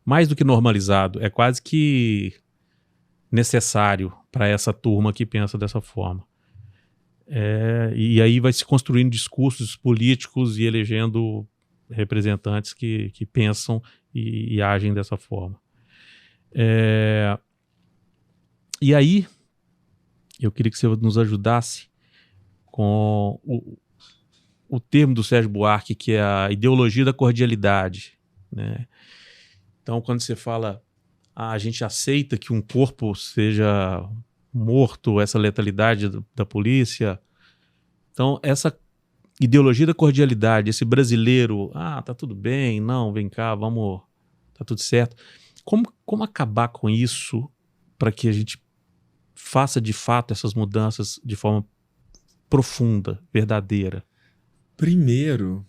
mais do que normalizado, é quase que necessário para essa turma que pensa dessa forma. E aí vai se construindo discursos políticos e elegendo representantes que pensam e agem dessa forma. E aí, eu queria que você nos ajudasse com o termo do Sérgio Buarque, que é a ideologia da cordialidade. Então, quando você fala, a gente aceita que um corpo seja morto, essa letalidade da polícia, então ideologia da cordialidade, esse brasileiro, tá tudo bem, não, vem cá, vamos, tá tudo certo. Como acabar com isso para que a gente faça de fato essas mudanças de forma profunda, verdadeira? Primeiro,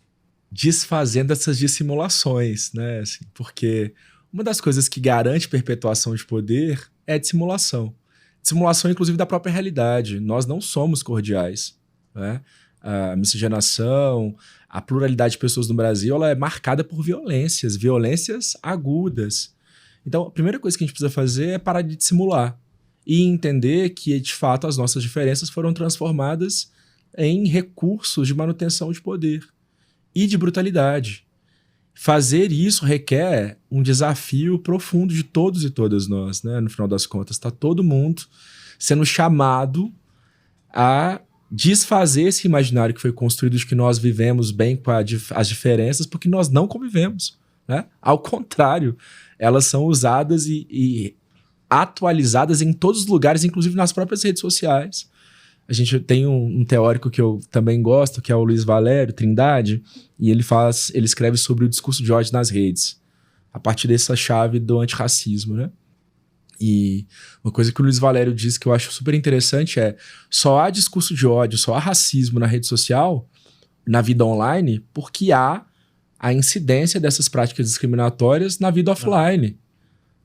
desfazendo essas dissimulações, né? Assim, porque uma das coisas que garante perpetuação de poder é a dissimulação. Dissimulação, inclusive, da própria realidade. Nós não somos cordiais, né? A miscigenação, a pluralidade de pessoas no Brasil, ela é marcada por violências agudas. Então, a primeira coisa que a gente precisa fazer é parar de dissimular e entender que, de fato, as nossas diferenças foram transformadas em recursos de manutenção de poder e de brutalidade. Fazer isso requer um desafio profundo de todos e todas nós, né? No final das contas, está todo mundo sendo chamado a desfazer esse imaginário que foi construído de que nós vivemos bem com as diferenças, porque nós não convivemos, né? Ao contrário, elas são usadas e atualizadas em todos os lugares, inclusive nas próprias redes sociais. A gente tem um teórico que eu também gosto, que é o Luiz Valério Trindade, e ele escreve sobre o discurso de ódio nas redes, a partir dessa chave do antirracismo, né? E uma coisa que o Luiz Valério diz que eu acho super interessante é: só há discurso de ódio, só há racismo na rede social, na vida online, porque há a incidência dessas práticas discriminatórias na vida offline.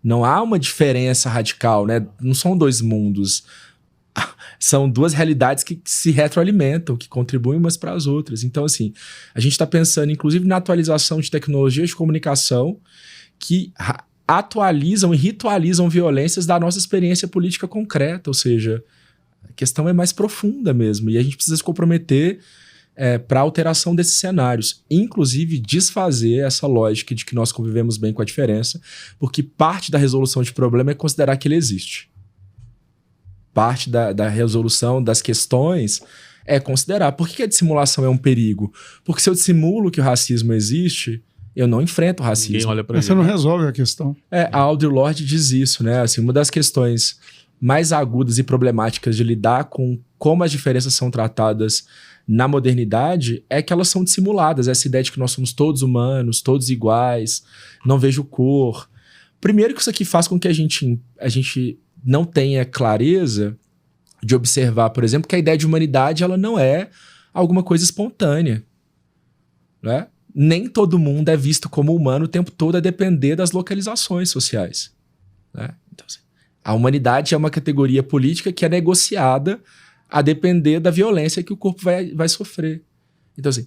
Não há uma diferença radical, né? Não são dois mundos. São duas realidades que se retroalimentam, que contribuem umas para as outras. Então, assim, a gente está pensando, inclusive, na atualização de tecnologias de comunicação que atualizam e ritualizam violências da nossa experiência política concreta. Ou seja, a questão é mais profunda mesmo. E a gente precisa se comprometer para a alteração desses cenários. Inclusive, desfazer essa lógica de que nós convivemos bem com a diferença, porque parte da resolução de problema é considerar que ele existe. Parte da resolução das questões é considerar. Por que a dissimulação é um perigo? Porque se eu dissimulo que o racismo existe, eu não enfrento o racismo. Ninguém olha pra Você não resolve a questão. A Audre Lorde diz isso, né? Assim, uma das questões mais agudas e problemáticas de lidar com como as diferenças são tratadas na modernidade é que elas são dissimuladas. Essa ideia de que nós somos todos humanos, todos iguais, não vejo cor. Primeiro que isso aqui faz com que a gente não tenha clareza de observar, por exemplo, que a ideia de humanidade ela não é alguma coisa espontânea, né? Nem todo mundo é visto como humano o tempo todo, a depender das localizações sociais, né? Então, assim, a humanidade é uma categoria política que é negociada a depender da violência que o corpo vai sofrer. Então, assim,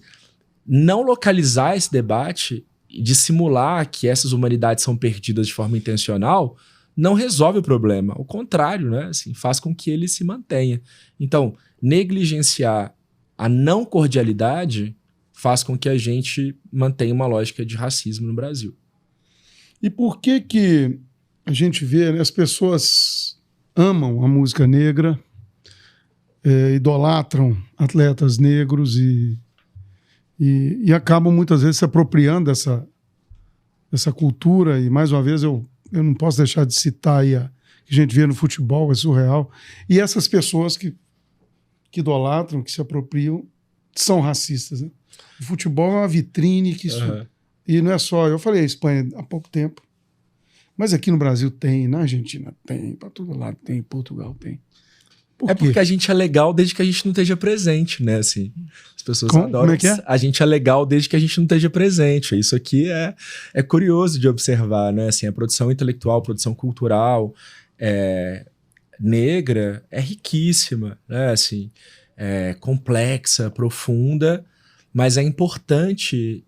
não localizar esse debate e dissimular que essas humanidades são perdidas de forma intencional não resolve o problema. Ao contrário, né? Assim, faz com que ele se mantenha. Então, negligenciar a não cordialidade faz com que a gente mantenha uma lógica de racismo no Brasil. E por que a gente vê, né, as pessoas amam a música negra, idolatram atletas negros e acabam muitas vezes se apropriando dessa cultura? E mais uma vez eu não posso deixar de citar aí que a gente vê no futebol, é surreal. E essas pessoas que idolatram, que se apropriam, são racistas, né? O futebol é uma vitrine que isso... Uhum. E não é só... Eu falei a Espanha há pouco tempo, mas aqui no Brasil tem, na Argentina tem, para todo lado tem, em Portugal tem. Por quê? Porque a gente é legal desde que a gente não esteja presente, né? Assim, as pessoas adoram. Como é que é? A gente é legal desde que a gente não esteja presente. Isso aqui é curioso de observar, né? Assim, a produção intelectual, a produção cultural negra é riquíssima, né? Assim, complexa, profunda, mas é importante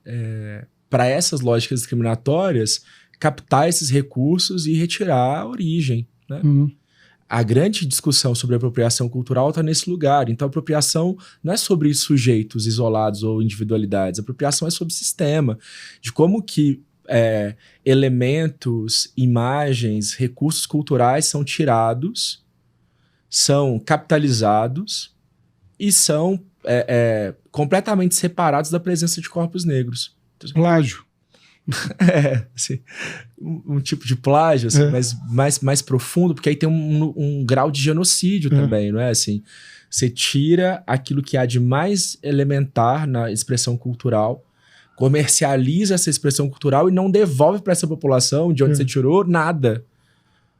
para essas lógicas discriminatórias captar esses recursos e retirar a origem, né? Uhum. A grande discussão sobre apropriação cultural está nesse lugar. Então, a apropriação não é sobre sujeitos isolados ou individualidades. A apropriação é sobre sistema, de como que elementos, imagens, recursos culturais são tirados, são capitalizados e são completamente separados da presença de corpos negros. Plágio. Assim, um tipo de plágio, assim, mas mais profundo, porque aí tem um grau de genocídio também, não é? Assim, Você tira aquilo que há de mais elementar na expressão cultural, comercializa essa expressão cultural e não devolve para essa população de onde você tirou nada.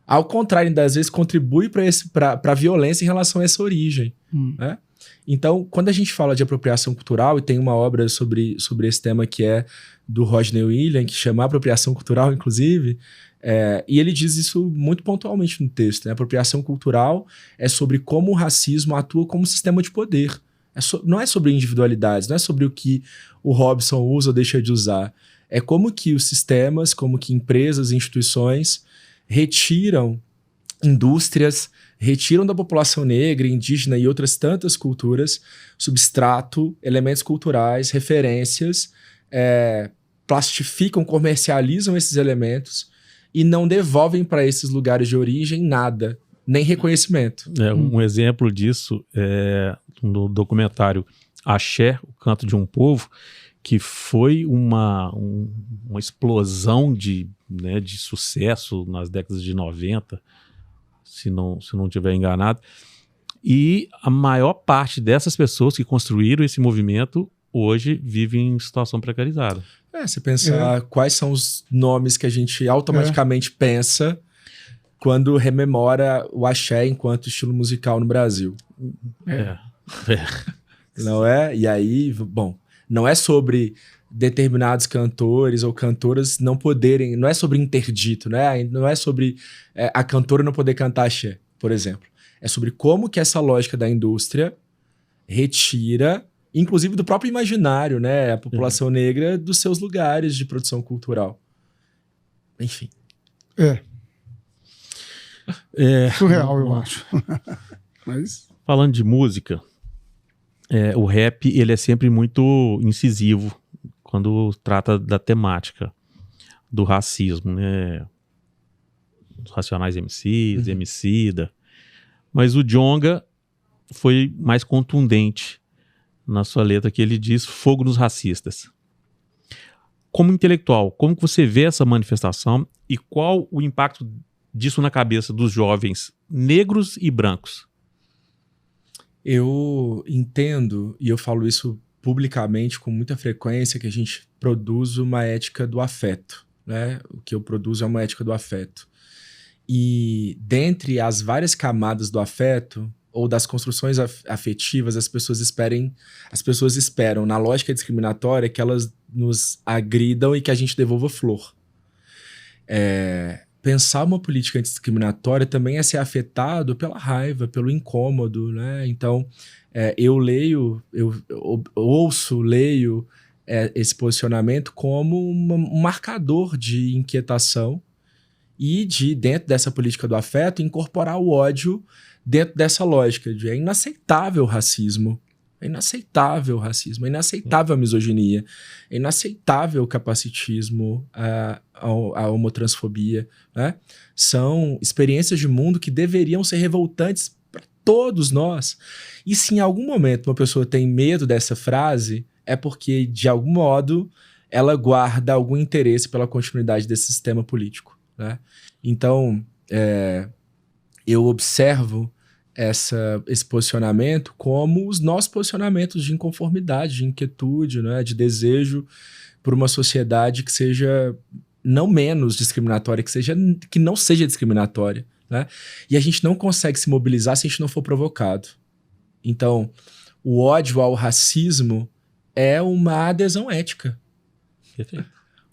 Ao contrário, das vezes contribui para a violência em relação a essa origem. Né? Então, quando a gente fala de apropriação cultural, e tem uma obra sobre esse tema que é do Rodney Williams, que chama Apropriação Cultural, inclusive, e ele diz isso muito pontualmente no texto. Né? A apropriação cultural é sobre como o racismo atua como sistema de poder. Não é sobre individualidades, não é sobre o que o Robson usa ou deixa de usar. É como que os sistemas, como que empresas e instituições retiram indústrias, retiram da população negra, indígena e outras tantas culturas substrato, elementos culturais, referências, plastificam, comercializam esses elementos e não devolvem para esses lugares de origem nada, nem reconhecimento. Um exemplo disso é no documentário Axé, o Canto de um Povo, que foi uma explosão de sucesso nas décadas de 90, se não estiver enganado. E a maior parte dessas pessoas que construíram esse movimento hoje vivem em situação precarizada. Você pensar quais são os nomes que a gente automaticamente pensa quando rememora o axé enquanto estilo musical no Brasil. Não é? E aí, bom, não é sobre determinados cantores ou cantoras não poderem, não é sobre interdito, né? Não é sobre a cantora não poder cantar axé, por exemplo. É sobre como que essa lógica da indústria retira, inclusive do próprio imaginário, né? A população negra dos seus lugares de produção cultural. Enfim. Surreal, eu acho. Mas... Falando de música, o rap ele é sempre muito incisivo quando trata da temática do racismo, né? Os Racionais MCs, Emicida. Mas o Djonga foi mais contundente na sua letra, que ele diz fogo nos racistas. Como intelectual, como que você vê essa manifestação e qual o impacto disso na cabeça dos jovens negros e brancos? Eu entendo, e eu falo isso publicamente com muita frequência, que a gente produz uma ética do afeto, né? O que eu produzo é uma ética do afeto. E dentre as várias camadas do afeto, ou das construções afetivas, as pessoas esperam, na lógica discriminatória, que elas nos agridam e que a gente devolva flor. Pensar uma política antidiscriminatória também é ser afetado pela raiva, pelo incômodo, né? Então, eu leio esse posicionamento como um marcador de inquietação e de, dentro dessa política do afeto, incorporar o ódio dentro dessa lógica de é inaceitável o racismo, é inaceitável a misoginia, é inaceitável o capacitismo, a homotransfobia, né? São experiências de mundo que deveriam ser revoltantes para todos nós. E se em algum momento uma pessoa tem medo dessa frase, é porque, de algum modo, ela guarda algum interesse pela continuidade desse sistema político, né? Então, eu observo esse posicionamento como os nossos posicionamentos de inconformidade, de inquietude, né, de desejo por uma sociedade que seja não menos discriminatória, que não seja discriminatória, né? E a gente não consegue se mobilizar se a gente não for provocado. Então, o ódio ao racismo é uma adesão ética. Perfeito.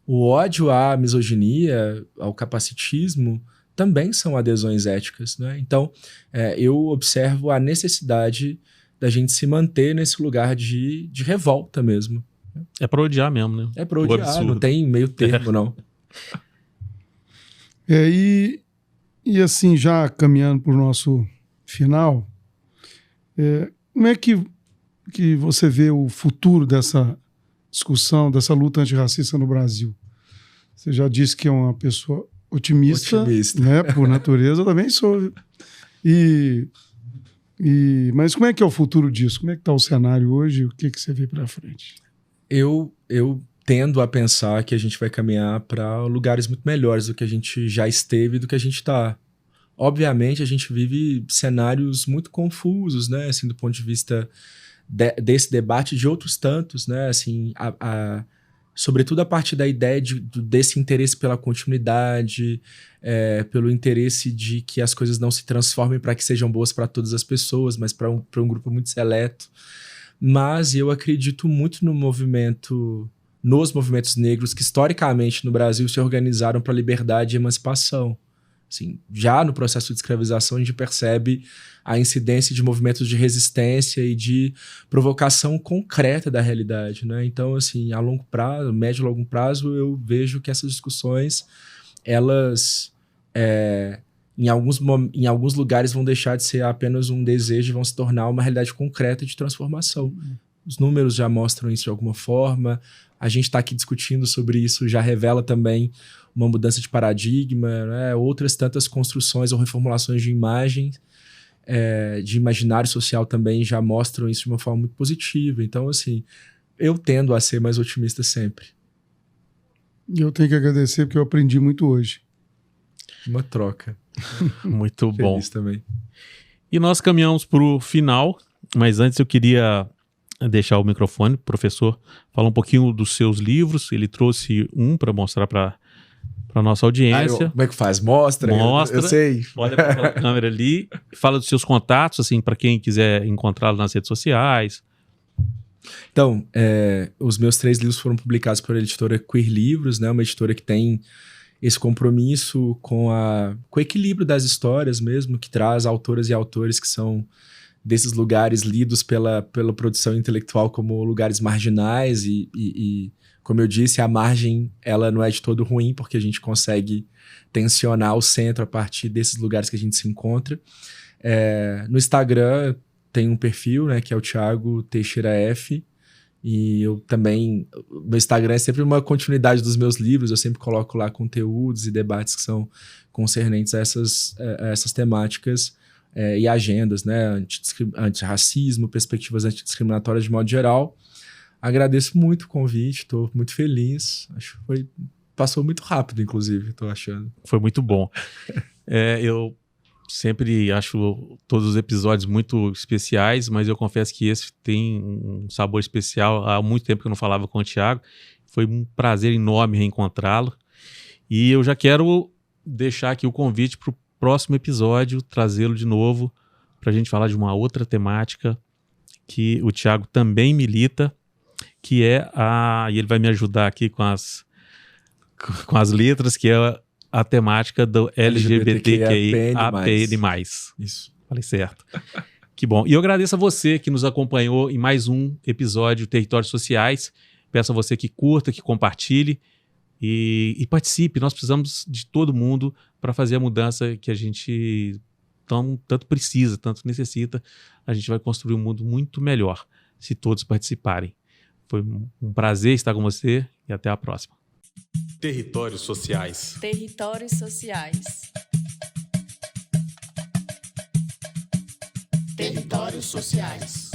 O ódio à misoginia, ao capacitismo, também são adesões éticas, né? Então, eu observo a necessidade da gente se manter nesse lugar de revolta mesmo. É para odiar mesmo, né? É para odiar, não tem meio termo, não. E assim, já caminhando para o nosso final, como é que você vê o futuro dessa discussão, dessa luta antirracista no Brasil? Você já disse que é uma pessoa otimista. Né? Por natureza, eu também sou. Mas como é que é o futuro disso? Como é que está o cenário hoje? O que você vê para frente? Eu tendo a pensar que a gente vai caminhar para lugares muito melhores do que a gente já esteve e do que a gente está. obviamente a gente vive cenários muito confusos, né? Assim, do ponto de vista desse debate, de outros tantos, né? Assim, sobretudo a partir da ideia desse interesse pela continuidade, pelo interesse de que as coisas não se transformem para que sejam boas para todas as pessoas, mas para um grupo muito seleto. Mas eu acredito muito nos movimentos negros que historicamente no Brasil se organizaram para liberdade e emancipação. Assim, já no processo de escravização a gente percebe a incidência de movimentos de resistência e de provocação concreta da realidade, né? Então, assim, a longo prazo, médio e longo prazo, eu vejo que essas discussões, elas, em alguns lugares vão deixar de ser apenas um desejo e vão se tornar uma realidade concreta de transformação. Os números já mostram isso de alguma forma. A gente está aqui discutindo sobre isso, já revela também uma mudança de paradigma, né? Outras tantas construções ou reformulações de imagens, de imaginário social também já mostram isso de uma forma muito positiva. Então, assim, eu tendo a ser mais otimista sempre. Eu tenho que agradecer porque eu aprendi muito hoje. Uma troca. Muito bom. Feliz também. E nós caminhamos para o final, mas antes eu queria deixar o microfone, professor, falar um pouquinho dos seus livros. Ele trouxe um para mostrar para a nossa audiência. Como é que faz? Mostra. Eu sei. Olha para a câmera ali. Fala dos seus contatos, assim, para quem quiser encontrá-lo nas redes sociais. Então, os meus 3 livros foram publicados pela editora Queer Livros, né? Uma editora que tem esse compromisso com o equilíbrio das histórias mesmo, que traz autoras e autores que são desses lugares lidos pela produção intelectual como lugares marginais e, como eu disse, a margem ela não é de todo ruim, porque a gente consegue tensionar o centro a partir desses lugares que a gente se encontra. No Instagram tem um perfil, né, que é o Thiago Teixeira F, e eu também, meu Instagram é sempre uma continuidade dos meus livros, eu sempre coloco lá conteúdos e debates que são concernentes a essas temáticas e agendas, né, antirracismo, perspectivas antidiscriminatórias de modo geral. Agradeço muito o convite, estou muito feliz, acho que passou muito rápido, inclusive, estou achando. Foi muito bom. Eu sempre acho todos os episódios muito especiais, mas eu confesso que esse tem um sabor especial. Há muito tempo que eu não falava com o Thiago. Foi um prazer enorme reencontrá-lo. E eu já quero deixar aqui o convite para o próximo episódio, trazê-lo de novo para a gente falar de uma outra temática que o Thiago também milita, que é e ele vai me ajudar aqui com as letras, que é a temática do LGBTQIAPN+. Isso. Falei certo. Que bom. E eu agradeço a você que nos acompanhou em mais um episódio Territórios Sociais. Peço a você que curta, que compartilhe e participe. Nós precisamos de todo mundo para fazer a mudança que a gente tanto precisa, tanto necessita. A gente vai construir um mundo muito melhor se todos participarem. Foi um prazer estar com você e até a próxima. Territórios Sociais. Territórios Sociais. Territórios Sociais.